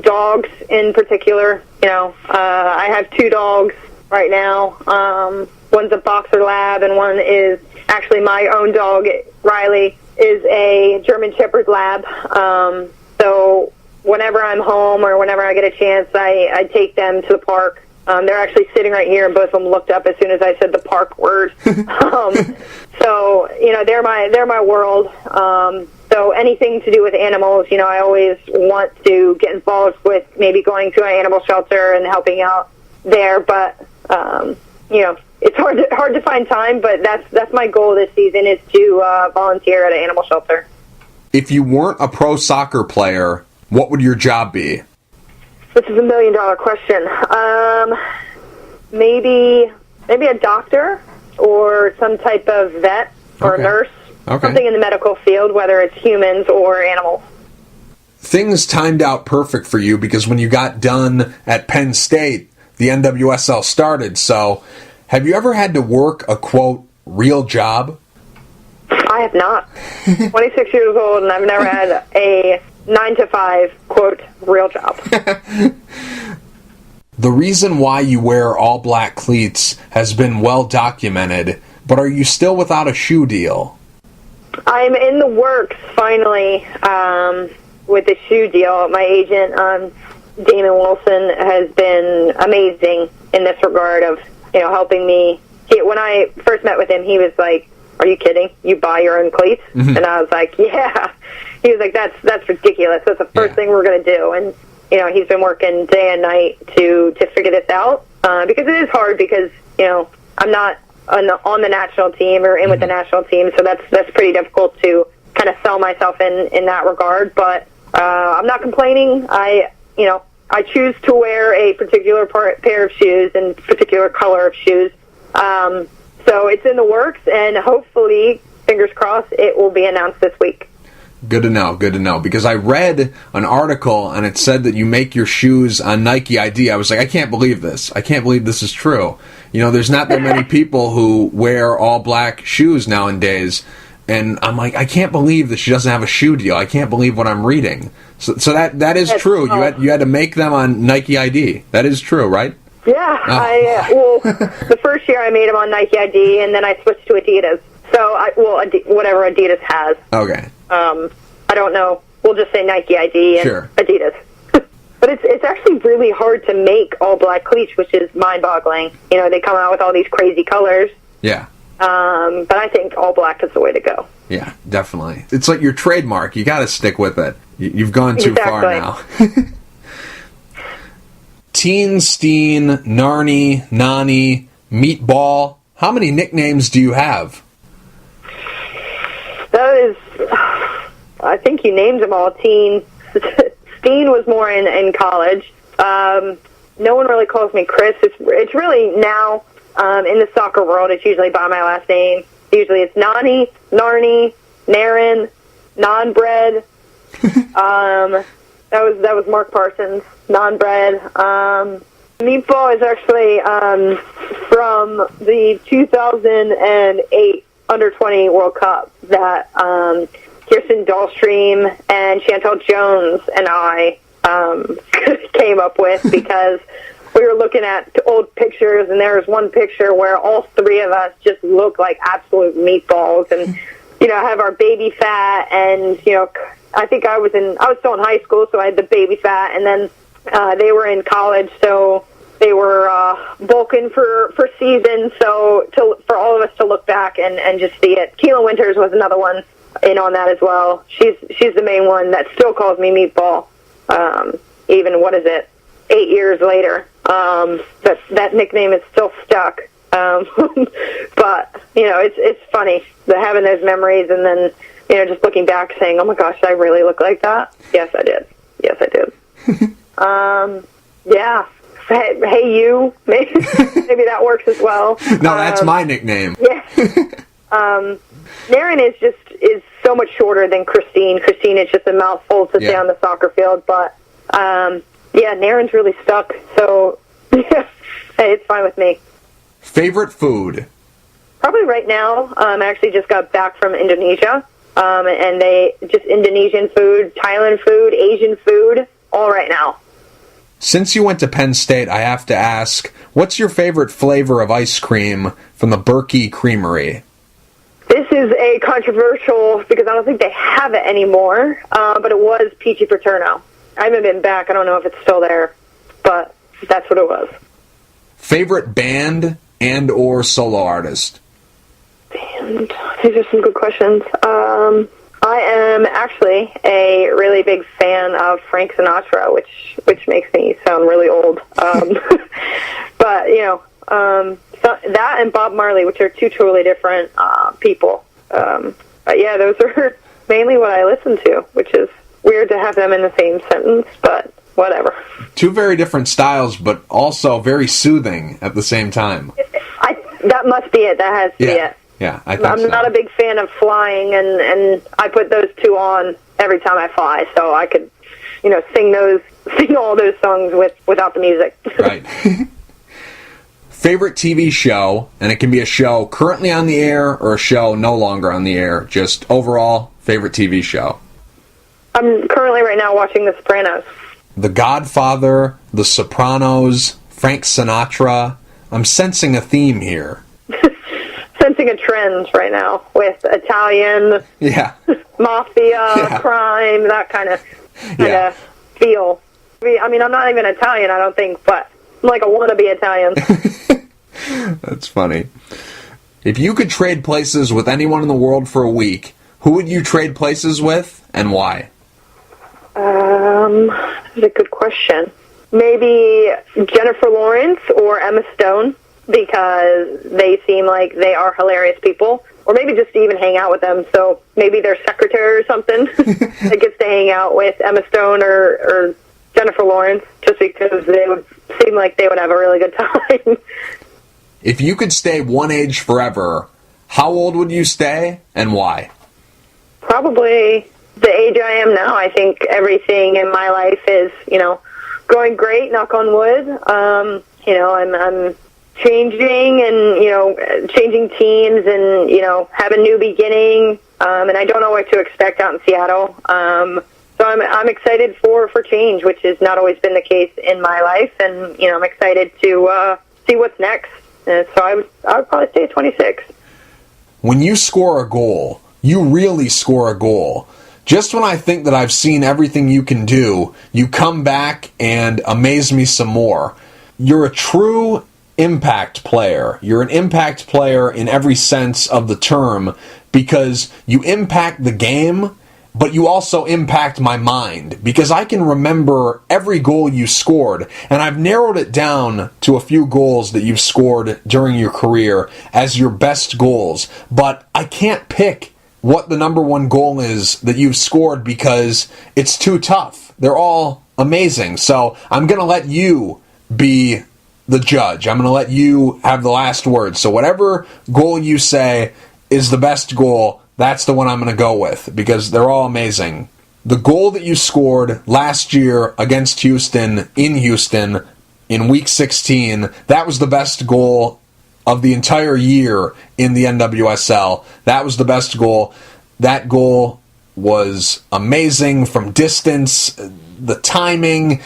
dogs in particular. I have 2 dogs right now. One's a boxer lab, and one is actually my own dog. Riley is a German Shepherd lab. So whenever I'm home or whenever I get a chance, I take them to the park. They're actually sitting right here, and both of them looked up as soon as I said the park word. So they're my world. So anything to do with animals, I always want to get involved with maybe going to an animal shelter and helping out there. But it's hard to find time. But that's my goal this season, is to volunteer at an animal shelter. If you weren't a pro soccer player, what would your job be? This is $1 million question. Maybe a doctor or some type of vet or nurse. Okay. Something in the medical field, whether it's humans or animals. Things timed out perfect for you because when you got done at Penn State, the NWSL started. So, have you ever had to work a, quote, real job? I have not. 26 years old, and I've never had a 9-to-5, quote, real job. The reason why you wear all black cleats has been well documented, but are you still without a shoe deal? I'm in the works, finally, with the shoe deal. My agent, Damon Wilson, has been amazing in this regard of, helping me. When I first met with him, he was like, "Are you kidding? You buy your own cleats?" Mm-hmm. And I was like, "Yeah." He was like, "That's ridiculous. That's the first thing we're going to do." And, he's been working day and night to figure this out, because it is hard because, I'm not on the national team or in with the national team, so that's pretty difficult to kind of sell myself in that regard. But I'm not complaining. I choose to wear a particular pair of shoes and particular color of shoes. So it's in the works, and hopefully, fingers crossed, it will be announced this week. Good to know, because I read an article and it said that you make your shoes on Nike ID. I was like, I can't believe this. I can't believe this is true. There's not that many people who wear all black shoes nowadays, and I'm like, I can't believe that she doesn't have a shoe deal. I can't believe what I'm reading. So that is true. You had to make them on Nike ID. That is true, right? Yeah. The first year I made them on Nike ID, and then I switched to Adidas. So whatever Adidas has. Okay. I don't know. We'll just say Nike ID and Adidas. But it's actually really hard to make all black cleats, which is mind-boggling. They come out with all these crazy colors. Yeah. But I think all black is the way to go. Yeah, definitely. It's like your trademark. You got to stick with it. You've gone too far now. Teen, Steen, Narny, Nani, Meatball. How many nicknames do you have? That is, I think you named them all. Teen. Steen was more in college. No one really calls me Chris. It's really now, in the soccer world, it's usually by my last name. Usually it's Nani, Narny, Nairn, Non-Bread. That was Mark Parsons, Non-Bread. Meatball is actually from the 2008 Under-20 World Cup that Kirsten Dahlstream and Chantel Jones and I came up with because we were looking at old pictures, and there was one picture where all three of us just look like absolute meatballs, and have our baby fat, and I think I was still in high school, so I had the baby fat, and then they were in college, so they were bulking for season, so for all of us to look back and just see it. Keela Winters was another one in on that as well. She's the main one that still calls me Meatball, even, 8 years later. That nickname is still stuck. But, it's funny having those memories and then, just looking back saying, oh my gosh, did I really look like that? Yes, I did. Yeah. Hey, you. Maybe that works as well. No, that's my nickname. Yeah. Nairn is so much shorter than Christine. Christine is just a mouthful to say on the soccer field, but Nairn's really stuck, so hey, it's fine with me. Favorite food? Probably right now, I actually just got back from Indonesia, and they just Indonesian food, Thailand food, Asian food, all right now. Since you went to Penn State, I have to ask, what's your favorite flavor of ice cream from the Berkey Creamery? This is a controversial, because I don't think they have it anymore, but it was Peachy Paterno. I haven't been back. I don't know if it's still there, but that's what it was. Favorite band and or solo artist? Band. These are some good questions. I am actually a really big fan of Frank Sinatra, which makes me sound really old. But, that and Bob Marley, which are two totally different people. But yeah, those are mainly what I listen to, which is weird to have them in the same sentence, but whatever. Two very different styles, but also very soothing at the same time. That must be it. That has to be it. Yeah, I think I'm not a big fan of flying, and I put those two on every time I fly, so I could, sing all those songs without the music. Right. Favorite TV show, and it can be a show currently on the air or a show no longer on the air, just overall favorite TV show. I'm currently right now watching The Sopranos. The Godfather, The Sopranos, Frank Sinatra. I'm sensing a theme here. Sensing a trend right now with Italian, mafia, crime, that kind of feel. I mean, I'm not even Italian, I don't think, but I'm like a wannabe Italian. That's funny. If you could trade places with anyone in the world for a week, who would you trade places with and why? That's a good question. Maybe Jennifer Lawrence or Emma Stone, because they seem like they are hilarious people. Or maybe just to even hang out with them. So maybe their secretary or something that gets to hang out with Emma Stone or Jennifer Lawrence, just because they would seem like they would have a really good time. If you could stay one age forever, how old would you stay and why? Probably the age I am now. I think everything in my life is, going great, knock on wood. I'm changing and, changing teams and, have a new beginning. And I don't know what to expect out in Seattle. So I'm excited for change, which has not always been the case in my life. And, I'm excited to see what's next. And so I would probably stay at 26. When you score a goal, you really score a goal. Just when I think that I've seen everything you can do, you come back and amaze me some more. You're a true impact player. You're an impact player in every sense of the term because you impact the game, but you also impact my mind because I can remember every goal you scored, and I've narrowed it down to a few goals that you've scored during your career as your best goals, but I can't pick what the number one goal is that you've scored because it's too tough. They're all amazing. So I'm going to let you be the judge. I'm going to let you have the last word. So whatever goal you say is the best goal, that's the one I'm going to go with because they're all amazing. The goal that you scored last year against Houston in Week 16, that was the best goal of the entire year in the NWSL. That was the best goal. That goal was amazing from distance, the timing.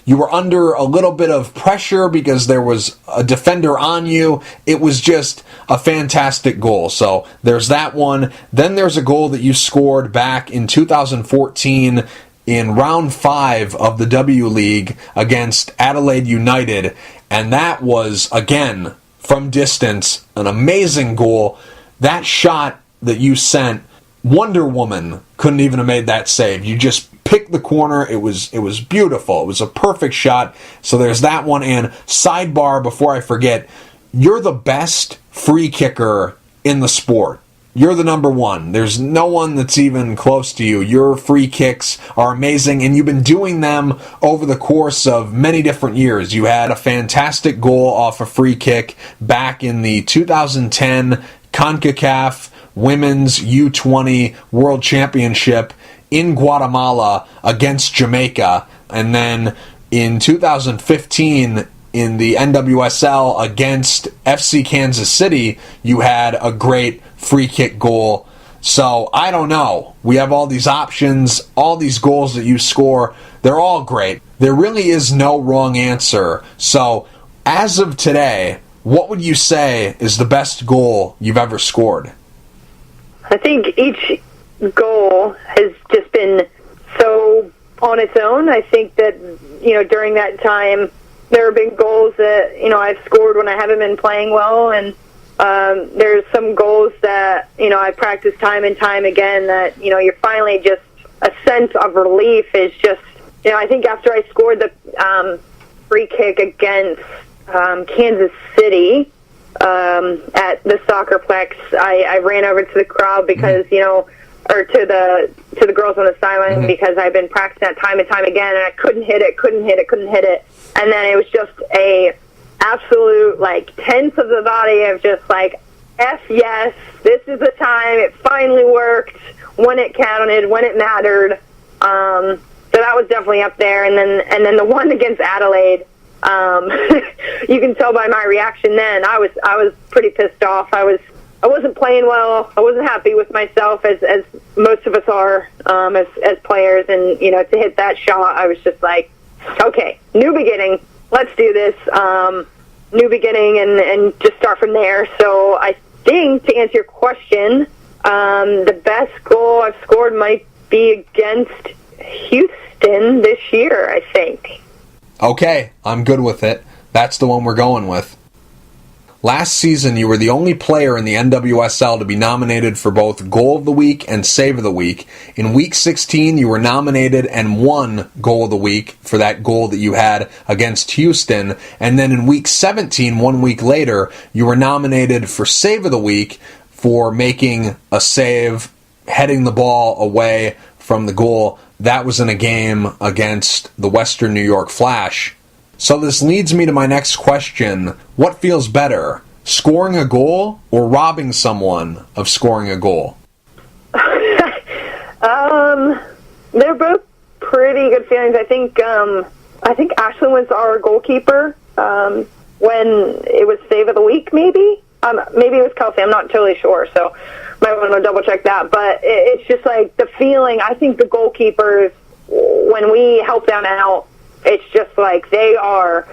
You were under a little bit of pressure because there was a defender on you. It was just a fantastic goal. So there's that one. Then there's a goal that you scored back in 2014 in round 5 of the W League against Adelaide United. And that was, again, from distance, an amazing goal. That shot that you sent, Wonder Woman couldn't even have made that save. You just picked the corner. It was beautiful. It was a perfect shot. So there's that one. And sidebar, before I forget, you're the best free kicker in the sport. You're the number one. There's no one that's even close to you. Your free kicks are amazing, and you've been doing them over the course of many different years. You had a fantastic goal off a free kick back in the 2010 CONCACAF Women's U20 World Championship in Guatemala against Jamaica. And then in 2015 in the NWSL against FC Kansas City, you had a great free kick goal. So, I don't know. We have all these options, all these goals that you score. They're all great. There really is no wrong answer. So, as of today, what would you say is the best goal you've ever scored? I think each goal has just been so on its own. I think that, during that time, there have been goals that, I've scored when I haven't been playing well, and there's some goals that, I've practiced time and time again that, you're finally just, a sense of relief is just, I think after I scored the free kick against Kansas City at the Soccerplex, I ran over to the crowd because, or to the girls on the sideline because I've been practicing that time and time again, and I couldn't hit it. And then it was just a absolute, like, tense of the body of just, like, F yes, this is the time. It finally worked when it counted, when it mattered. So that was definitely up there. And then the one against Adelaide, you can tell by my reaction then, I was pretty pissed off. I wasn't playing well. I wasn't happy with myself, as most of us are as players. And, you know, to hit that shot, I was just like, okay, new beginning. Let's do this. New beginning and just start from there. So I think, to answer your question, the best goal I've scored might be against Houston this year, I think. Okay, I'm good with it. That's the one we're going with. Last season, you were the only player in the NWSL to be nominated for both Goal of the Week and Save of the Week. In Week 16, you were nominated and won Goal of the Week for that goal that you had against Houston. And then in Week 17, 1 week later, you were nominated for Save of the Week for making a save, heading the ball away from the goal. That was in a game against the Western New York Flash. So this leads me to my next question. What feels better, scoring a goal or robbing someone of scoring a goal? They're both pretty good feelings. I think Ashlyn was our goalkeeper when it was Save of the Week, maybe. Maybe it was Kelsey. I'm not totally sure, so might want to double check that. But it's just like the feeling. I think the goalkeepers, when we help them out, it's just like they are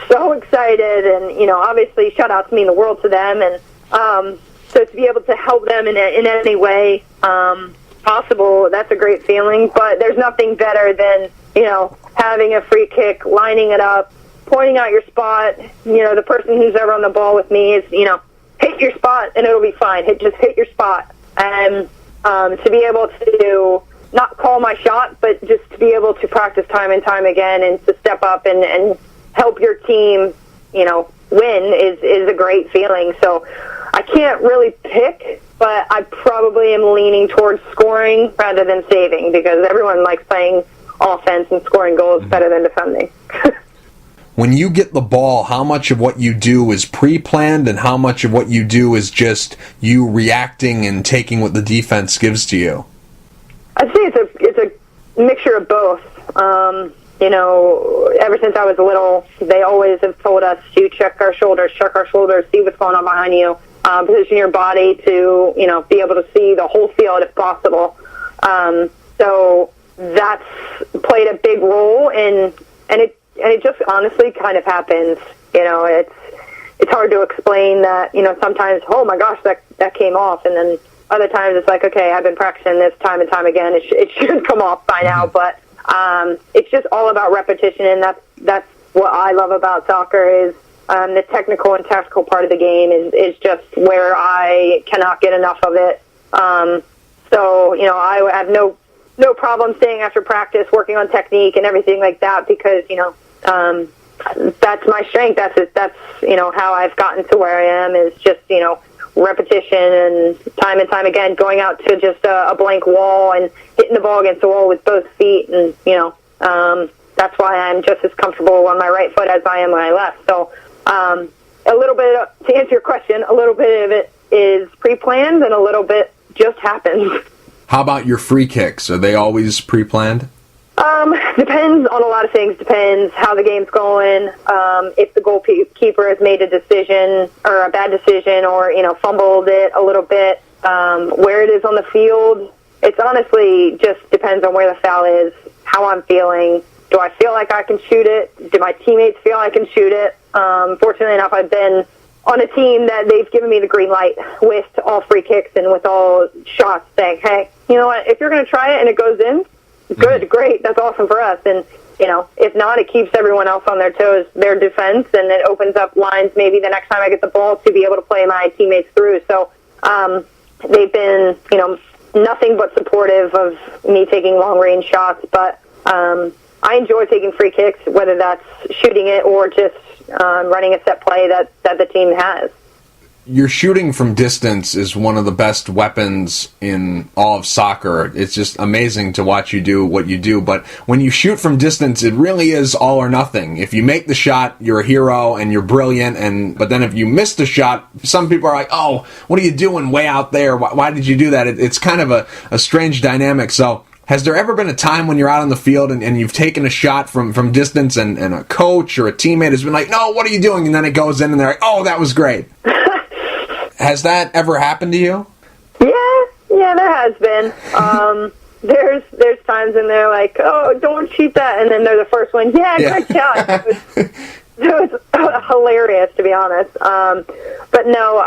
so excited, and, you know, obviously shutouts mean the world to them, and so to be able to help them in any way possible, that's a great feeling. But there's nothing better than, you know, having a free kick, lining it up, pointing out your spot. You know, the person who's ever on the ball with me is, you know, hit your spot and it'll be fine. Just hit your spot, and to be able to not call my shot, but just to be able to practice time and time again and to step up and help your team, you know, win is a great feeling. So I can't really pick, but I probably am leaning towards scoring rather than saving, because everyone likes playing offense, and scoring goals better than defending. When you get the ball, how much of what you do is pre-planned and how much of what you do is just you reacting and taking what the defense gives to you? I'd say it's a mixture of both. You know, ever since I was little, they always have told us to check our shoulders, see what's going on behind you, position your body to, you know, be able to see the whole field if possible. So that's played a big role, and it just honestly kind of happens. You know, it's hard to explain that. You know, sometimes, oh my gosh, that came off, and then other times it's like, okay, I've been practicing this time and time again. It should come off by now, but it's just all about repetition, and that's what I love about soccer is the technical and tactical part of the game is just where I cannot get enough of it. So, you know, I have no problem staying after practice, working on technique and everything like that, because, you know, that's my strength. That's you know, how I've gotten to where I am, is just, you know, repetition and time again going out to just a blank wall and hitting the ball against the wall with both feet, and, you know, that's why I'm just as comfortable on my right foot as I am on my left. So a little bit, to answer your question, a little bit of it is pre-planned and a little bit just happens. How about your free kicks? Are they always pre-planned? Depends on a lot of things. Depends how the game's going. If the goalkeeper has made a decision or a bad decision, or, you know, fumbled it a little bit, where it is on the field. It's honestly just depends on where the foul is, how I'm feeling. Do I feel like I can shoot it? Do my teammates feel I can shoot it? Fortunately enough, I've been on a team that they've given me the green light with all free kicks and with all shots, saying, hey, you know what, if you're going to try it and it goes in, good, great, that's awesome for us. And, you know, if not, it keeps everyone else on their toes, their defense, and it opens up lines maybe the next time I get the ball to be able to play my teammates through. So they've been, you know, nothing but supportive of me taking long-range shots, but I enjoy taking free kicks, whether that's shooting it or just running a set play that the team has. your shooting from distance is one of the best weapons in all of soccer. It's just amazing to watch you do what you do. But when you shoot from distance, it really is all or nothing. If you make the shot, you're a hero and you're brilliant. But then if you miss the shot, some people are like, oh, what are you doing way out there? Why did you do that? It's kind of a strange dynamic. So has there ever been a time when you're out on the field and you've taken a shot from distance and a coach or a teammate has been like, no, what are you doing? And then it goes in and they're like, oh, that was great. Has that ever happened to you? Yeah, there has been. There's times when they're like, oh, don't shoot that. And then they're the first one, great shot. It was hilarious, to be honest. But no,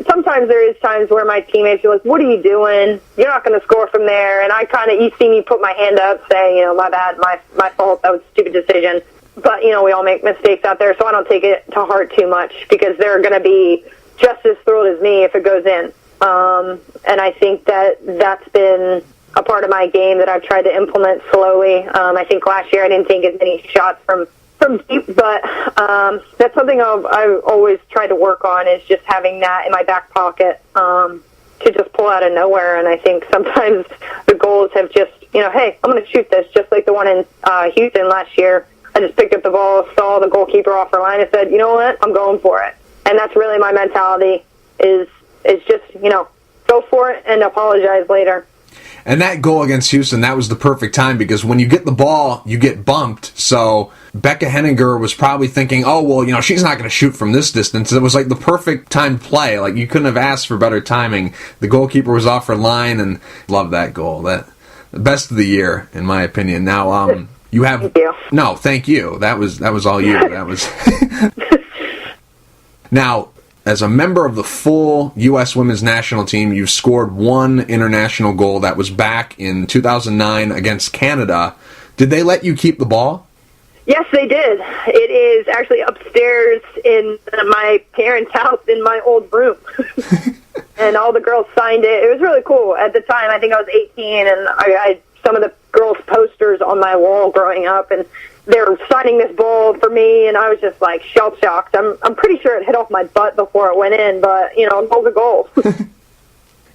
sometimes there is times where my teammates are like, what are you doing? You're not going to score from there. And you see me put my hand up saying, my bad, my fault, that was a stupid decision. But, we all make mistakes out there, so I don't take it to heart too much because they're going to be just as thrilled as me if it goes in. And I think that's been a part of my game that I've tried to implement slowly. I think last year I didn't take as many shots from deep, but that's something I've always tried to work on, is just having that in my back pocket to just pull out of nowhere. And I think sometimes the goals have just, hey, I'm going to shoot this, just like the one in Houston last year. I just picked up the ball, saw the goalkeeper off her line, and said, you know what, I'm going for it. And that's really my mentality, is just, go for it and apologize later. And that goal against Houston, that was the perfect time, because when you get the ball, you get bumped. So Becca Henninger was probably thinking, oh, well, she's not going to shoot from this distance. It was like the perfect time to play. Like, you couldn't have asked for better timing. The goalkeeper was off her line, and love that goal. That the best of the year, in my opinion. Now, you have... Thank you. No, thank you. That was all you. That was... Now, as a member of the full U.S. women's national team, you've scored one international goal. That was back in 2009 against Canada. Did they let you keep the ball? Yes, they did. It is actually upstairs in my parents' house in my old room. And all the girls signed it. It was really cool. At the time, I think I was 18, and I had some of the girls' posters on my wall growing up, and they're signing this ball for me, and I was just like shell-shocked. I'm pretty sure it hit off my butt before it went in, but, a goal's a goal.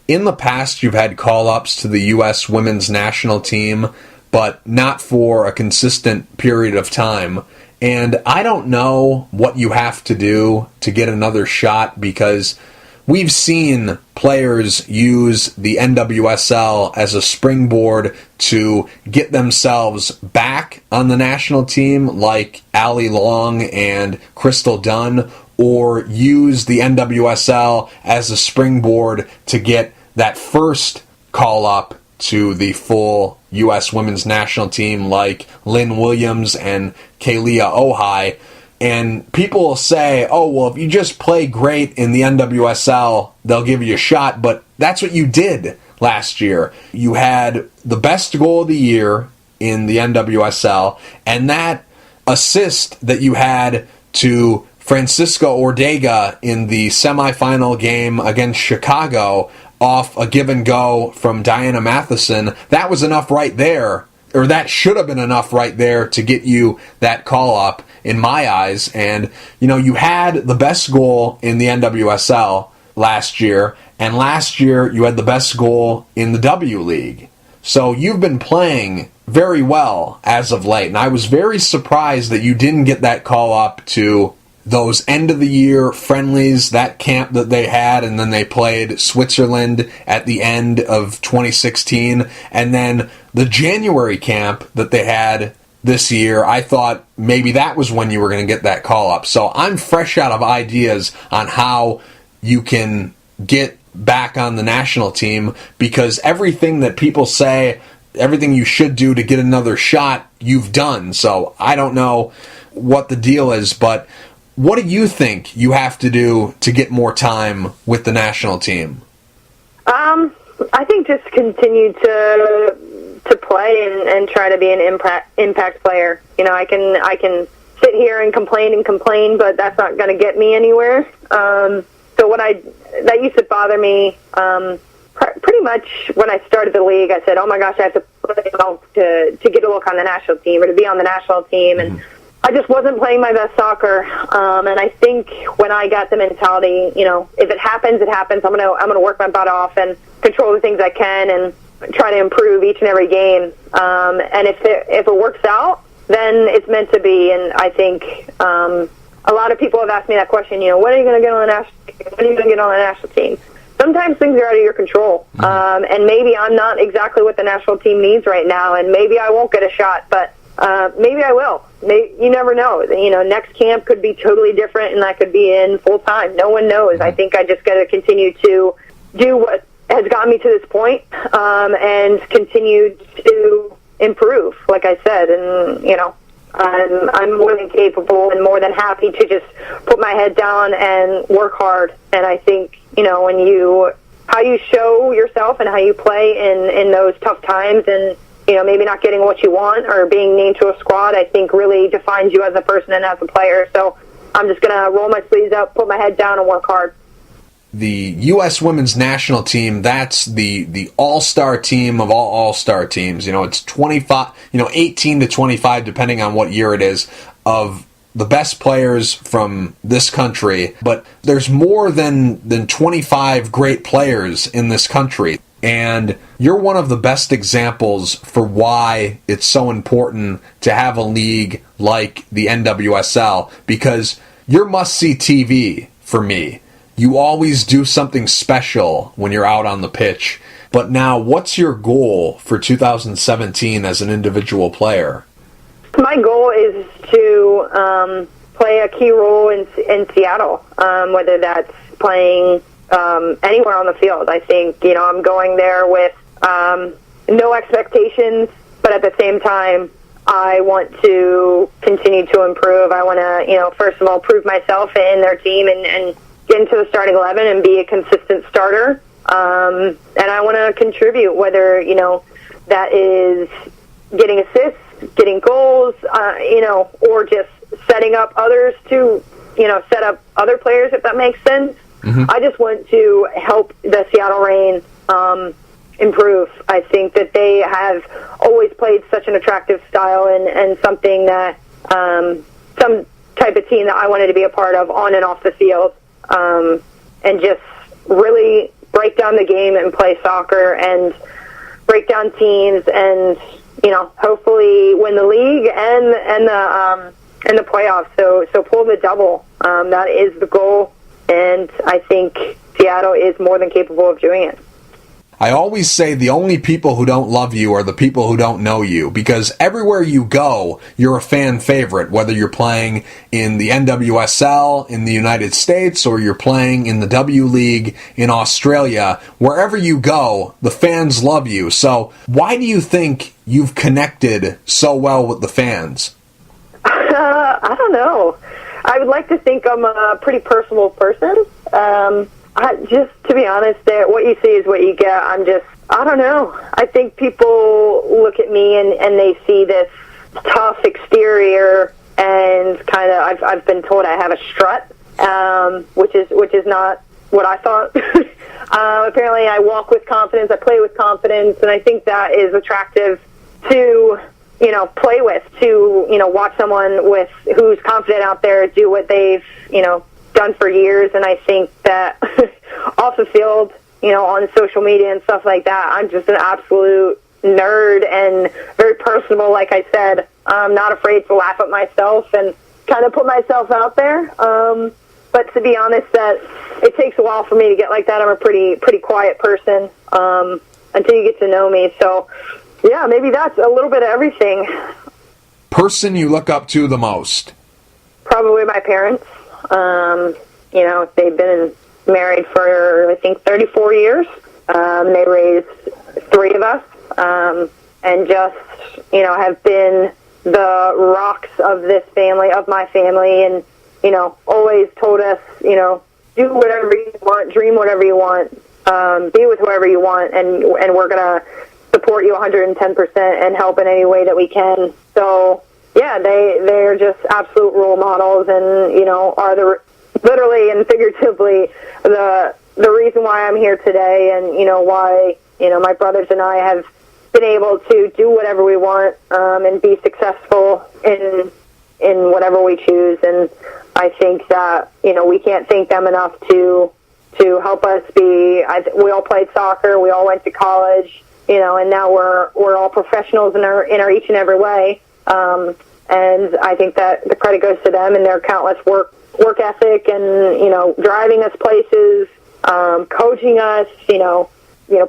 In the past, you've had call-ups to the U.S. women's national team, but not for a consistent period of time. And I don't know what you have to do to get another shot, because we've seen players use the NWSL as a springboard to get themselves back on the national team, like Allie Long and Crystal Dunn, or use the NWSL as a springboard to get that first call-up to the full U.S. women's national team, like Lynn Williams and Kalia Ohai. And people will say, oh, well, if you just play great in the NWSL, they'll give you a shot. But that's what you did last year. You had the best goal of the year in the NWSL, and that assist that you had to Francisca Ordega in the semifinal game against Chicago off a give and go from Diana Matheson, that was enough right there, or that should have been enough right there to get you that call-up, in my eyes. And, you had the best goal in the NWSL last year, and last year you had the best goal in the W League. So you've been playing very well as of late, and I was very surprised that you didn't get that call-up to those end-of-the-year friendlies, that camp that they had, and then they played Switzerland at the end of 2016, and then the January camp that they had this year. I thought maybe that was when you were going to get that call-up. So I'm fresh out of ideas on how you can get back on the national team, because everything that people say, everything you should do to get another shot, you've done. So I don't know what the deal is, but what do you think you have to do to get more time with the national team? I think just continue to play and try to be an impact player. I can sit here and complain, but that's not going to get me anywhere. So that used to bother me pretty much when I started the league. I said, oh my gosh, I have to play to get a look on the national team or to be on the national team. And I I just wasn't playing my best soccer. And I think when I got the mentality, if it happens, it happens. I'm gonna work my butt off and control the things I can and try to improve each and every game. And if it works out, then it's meant to be. And I think a lot of people have asked me that question. When are you going to get on the national team? Sometimes things are out of your control, and maybe I'm not exactly what the national team needs right now, and maybe I won't get a shot, but maybe I will. You never know. Next camp could be totally different, and I could be in full time. No one knows. I think I just got to continue to do what has gotten me to this point, and continue to improve, like I said, and I'm more than capable and more than happy to just put my head down and work hard. And I think, how you show yourself and how you play in those tough times and, maybe not getting what you want or being named to a squad, I think really defines you as a person and as a player. So I'm just going to roll my sleeves up, put my head down, and work hard. The U.S. women's national team, that's the all-star team of all all-star teams. It's 25, 18 to 25, depending on what year it is, of the best players from this country. But there's more than 25 great players in this country. And you're one of the best examples for why it's so important to have a league like the NWSL, because you're must-see TV for me. You always do something special when you're out on the pitch. But now, what's your goal for 2017 as an individual player? My goal is to play a key role in Seattle, whether that's playing anywhere on the field. I think, I'm going there with no expectations, but at the same time, I want to continue to improve. I want to, first of all, prove myself in their team and get into the starting 11 and be a consistent starter. And I want to contribute, whether, that is getting assists, getting goals, or just setting up others to, set up other players, if that makes sense. Mm-hmm. I just want to help the Seattle Reign improve. I think that they have always played such an attractive style and something that some type of team that I wanted to be a part of on and off the field, and just really break down the game and play soccer and break down teams and, hopefully win the league and the playoffs. So pull the double. That is the goal. And I think Seattle is more than capable of doing it. I always say the only people who don't love you are the people who don't know you, because everywhere you go, you're a fan favorite, whether you're playing in the NWSL in the United States or you're playing in the W League in Australia. Wherever you go, the fans love you. So why do you think you've connected so well with the fans? I don't know. I would like to think I'm a pretty personable person. Just to be honest, what you see is what you get. I don't know. I think people look at me and they see this tough exterior and kind of, I've been told I have a strut, which is not what I thought. Apparently I walk with confidence, I play with confidence, and I think that is attractive to play with, to, watch someone who's confident out there do what they've, done for years. And I think that off the field, on social media and stuff like that, I'm just an absolute nerd and very personable. Like I said, I'm not afraid to laugh at myself and kind of put myself out there. But to be honest, that it takes a while for me to get like that. I'm a pretty quiet person until you get to know me. So yeah, maybe that's a little bit of everything. Person you look up to the most? Probably my parents. They've been married for, I think, 34 years. They raised 3 of us, and just, have been the rocks of this family, of my family, and, always told us, do whatever you want, dream whatever you want, be with whoever you want, and we're going to support you 110% and help in any way that we can. So, yeah, they're just absolute role models, and are literally and figuratively the reason why I'm here today, and why my brothers and I have been able to do whatever we want and be successful in in whatever we choose. And I think that, we can't thank them enough to help us be. We all played soccer, we all went to college, and now we're all professionals in our each and every way. And I think that the credit goes to them and their countless work ethic and, driving us places, coaching us,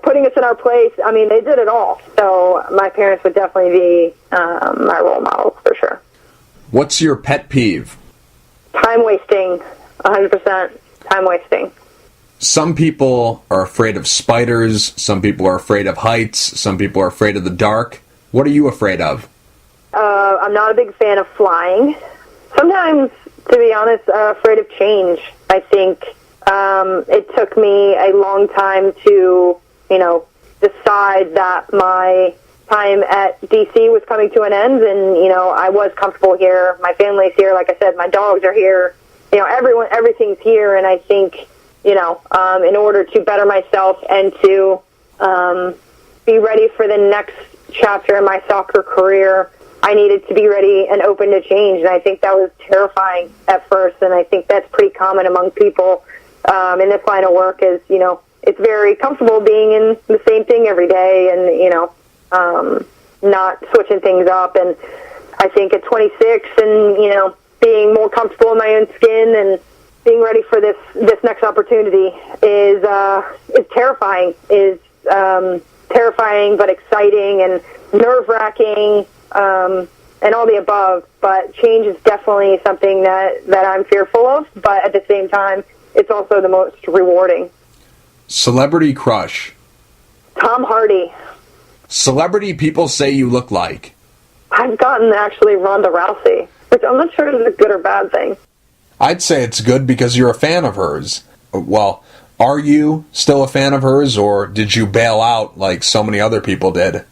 putting us in our place. I mean, they did it all. So my parents would definitely be my role models for sure. What's your pet peeve? Time wasting, 100% time wasting. Some people are afraid of spiders. Some people are afraid of heights. Some people are afraid of the dark. What are you afraid of? I'm not a big fan of flying. Sometimes, to be honest, afraid of change. I think it took me a long time to, decide that my time at DC was coming to an end, and, I was comfortable here. My family's here. Like I said, my dogs are here. Everything's here, and I think, in order to better myself and to be ready for the next chapter in my soccer career, I needed to be ready and open to change, and I think that was terrifying at first, and I think that's pretty common among people in this line of work is, it's very comfortable being in the same thing every day and, not switching things up. And I think at 26 and, being more comfortable in my own skin and being ready for this next opportunity is terrifying, terrifying but exciting and nerve-wracking, and all the above. But change is definitely something that I'm fearful of, but at the same time, it's also the most rewarding. Celebrity crush? Tom Hardy. Celebrity people say you look like? I've gotten actually Ronda Rousey, which I'm not sure is a good or bad thing. I'd say it's good because you're a fan of hers. Well, are you still a fan of hers, or did you bail out like so many other people did?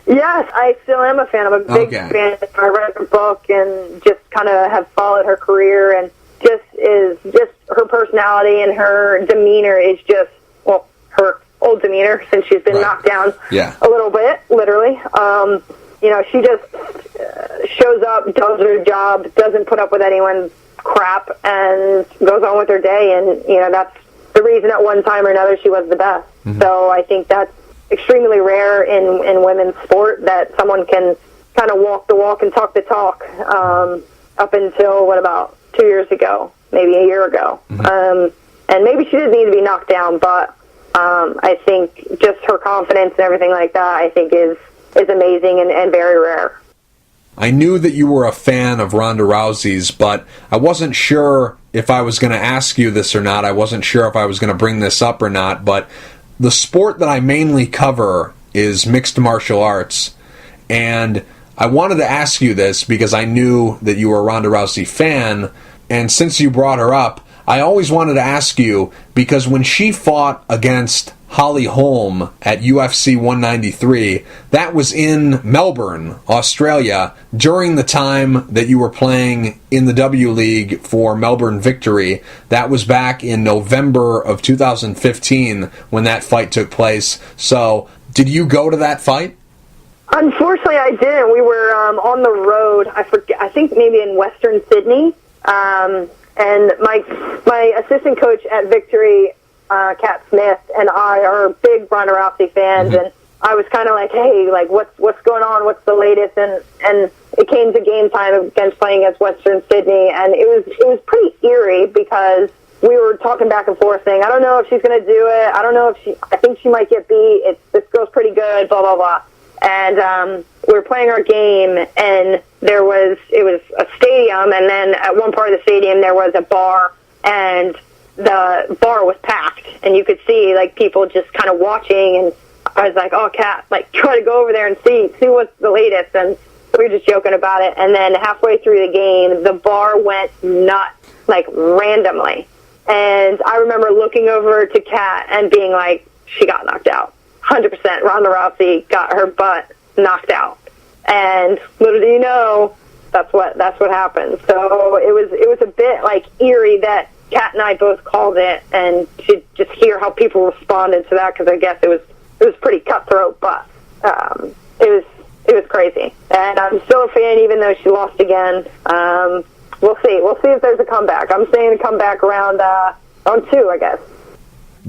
Yes, I still am a fan. I'm a big fan. I read her book and just kind of have followed her career, and just her personality and her demeanor is just, well, her old demeanor since she's been knocked down a little bit, literally. She just shows up, does her job, doesn't put up with anyone's crap, and goes on with her day. And, that's the reason at one time or another she was the best. Mm-hmm. So I think that's extremely rare in women's sport, that someone can kind of walk the walk and talk the talk, up until, about 2 years ago, maybe a year ago. Mm-hmm. And maybe she didn't need to be knocked down, but I think just her confidence and everything like that, I think is amazing and very rare. I knew that you were a fan of Ronda Rousey's, but I wasn't sure if I was going to ask you this or not. I wasn't sure if I was going to bring this up or not, but the sport that I mainly cover is mixed martial arts, and I wanted to ask you this because I knew that you were a Ronda Rousey fan, and since you brought her up, I always wanted to ask you, because when she fought against Holly Holm at UFC 193, that was in Melbourne, Australia, during the time that you were playing in the W League for Melbourne Victory. That was back in November of 2015 when that fight took place. So, did you go to that fight? Unfortunately, I didn't. We were on the road. I think maybe in Western Sydney. And my assistant coach at Victory, Kat Smith, and I are big Ronda Rousey fans, mm-hmm. and I was kind of like, hey, like what's going on? What's the latest? And it came to game time against playing against Western Sydney, and it was pretty eerie because we were talking back and forth saying, I don't know if she's going to do it. I don't know if I think she might get beat. This girl's pretty good, blah, blah, blah. And we were playing our game, and it was a stadium, and then at one part of the stadium there was a bar, and the bar was packed, and you could see like people just kind of watching, and I was like, oh, Kat, like try to go over there and see what's the latest, and we were just joking about it. And then halfway through the game, the bar went nuts, like randomly, and I remember looking over to Kat and being like, she got knocked out. 100%. Ronda Rousey got her butt knocked out, and little do you know, that's what happened. So it was a bit like eerie that Kat and I both called it, and to just hear how people responded to that, because I guess it was pretty cutthroat, but it it was crazy. And I'm still a fan, even though she lost again. We'll see. We'll see if there's a comeback. I'm saying a comeback around 2, I guess.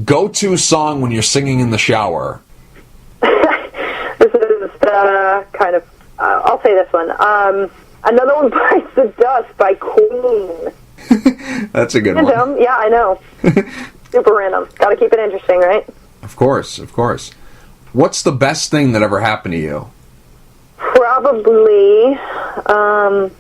Go-to song when you're singing in the shower. This is kind of, I'll say this one. Another one, Bites the Dust by Queen. That's a good one. Random. Yeah, I know. Super random. Got to keep it interesting, right? Of course, of course. What's the best thing that ever happened to you? Probably, I'll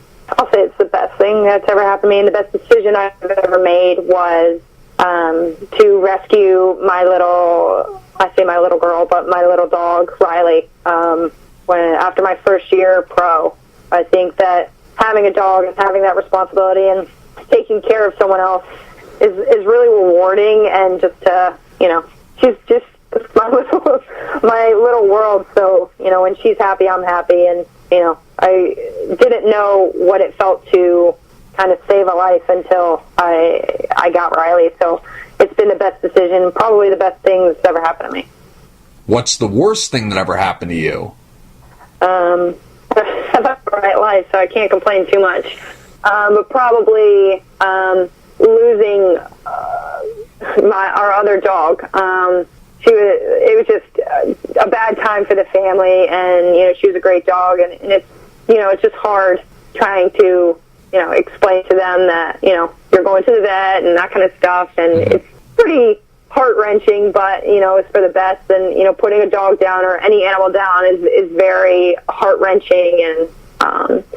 say it's the best thing that's ever happened to me, and the best decision I've ever made was to rescue my little girl, but my little dog, Riley, after my first year pro. I think that having a dog and having that responsibility and taking care of someone else is really rewarding, and just she's just my little world. So when she's happy, I'm happy, and I didn't know what it felt to kind of save a life until I got Riley. So it's been the best decision, probably the best thing that's ever happened to me. What's the worst thing that ever happened to you? I've had a right life, so I can't complain too much. But probably losing our other dog. It was just a bad time for the family, and she was a great dog, and it's it's just hard trying to explain to them that you're going to the vet and that kind of stuff, and it's pretty heart-wrenching, but it's for the best. And putting a dog down or any animal down is very heart-wrenching and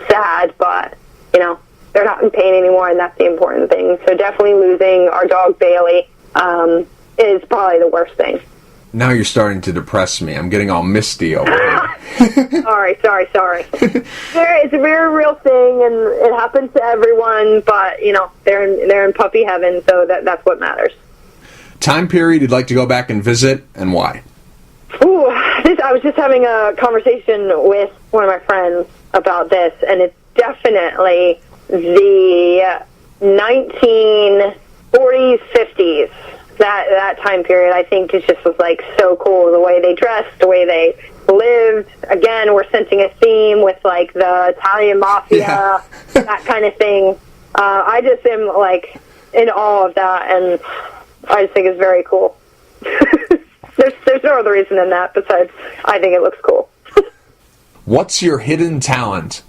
sad, but they're not in pain anymore, and that's the important thing. So definitely losing our dog Bailey is probably the worst thing. Now you're starting to depress me. I'm getting all misty over here. Sorry. It's a very real thing, and it happens to everyone, but they're in puppy heaven, so that's what matters. Time period you'd like to go back and visit, and why? Ooh, I was just having a conversation with one of my friends about this, and it's definitely the 1940s, 50s. That time period, I think, was like so cool. The way they dressed, the way they lived. Again, we're sensing a theme with like the Italian mafia, that kind of thing. I just am like in awe of that, and I just think it's very cool. There's no other reason than that besides I think it looks cool. What's your hidden talent?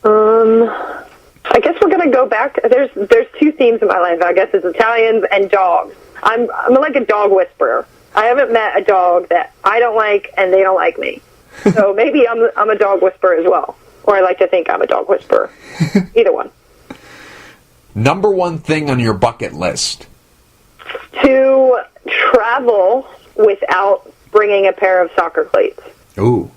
I guess we're gonna go back. There's two themes in my life. I guess it's Italians and dogs. I'm like a dog whisperer. I haven't met a dog that I don't like and they don't like me. So maybe I'm a dog whisperer as well, or I like to think I'm a dog whisperer. Either one. Number one thing on your bucket list? To travel without bringing a pair of soccer cleats. Ooh,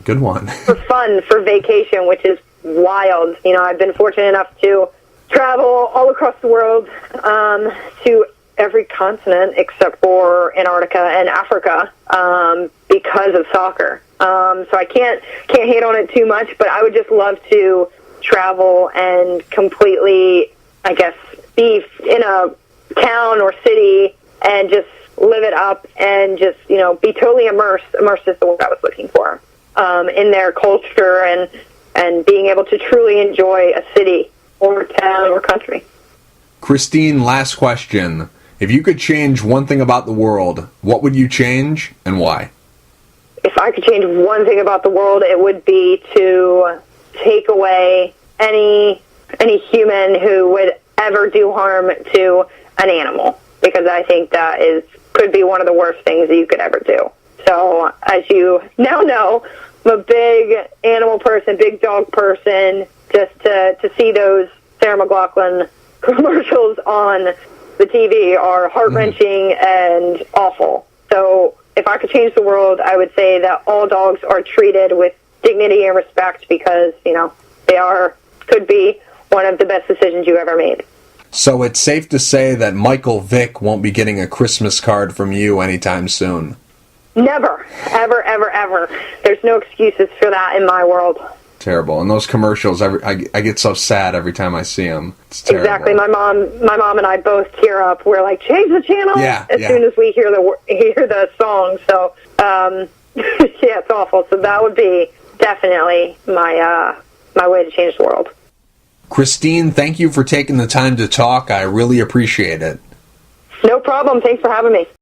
good one. For fun, for vacation, which is wild. I've been fortunate enough to travel all across the world, to every continent except for Antarctica and Africa, because of soccer. So I can't hate on it too much, but I would just love to travel and completely, I guess, be in a town or city and just live it up and just, be totally immersed. Immersed is the word I was looking for, in their culture and being able to truly enjoy a city or town or country. Christine, last question. If you could change one thing about the world, what would you change and why? If I could change one thing about the world, it would be to take away any human who would ever do harm to an animal, because I think that could be one of the worst things that you could ever do. So, as you now know, I'm a big animal person, big dog person. Just to see those Sarah McLachlan commercials on the TV are heart-wrenching and awful. So if I could change the world, I would say that all dogs are treated with dignity and respect, because, they could be one of the best decisions you ever made. So it's safe to say that Michael Vick won't be getting a Christmas card from you anytime soon? Never. Ever, ever, ever. There's no excuses for that in my world. Terrible. And those commercials, I get so sad every time I see them. It's terrible. Exactly. My mom and I both tear up. We're like, change the channel as soon as we hear the song. So, yeah, it's awful. So that would be definitely my way to change the world. Christine, thank you for taking the time to talk. I really appreciate it. No problem. Thanks for having me.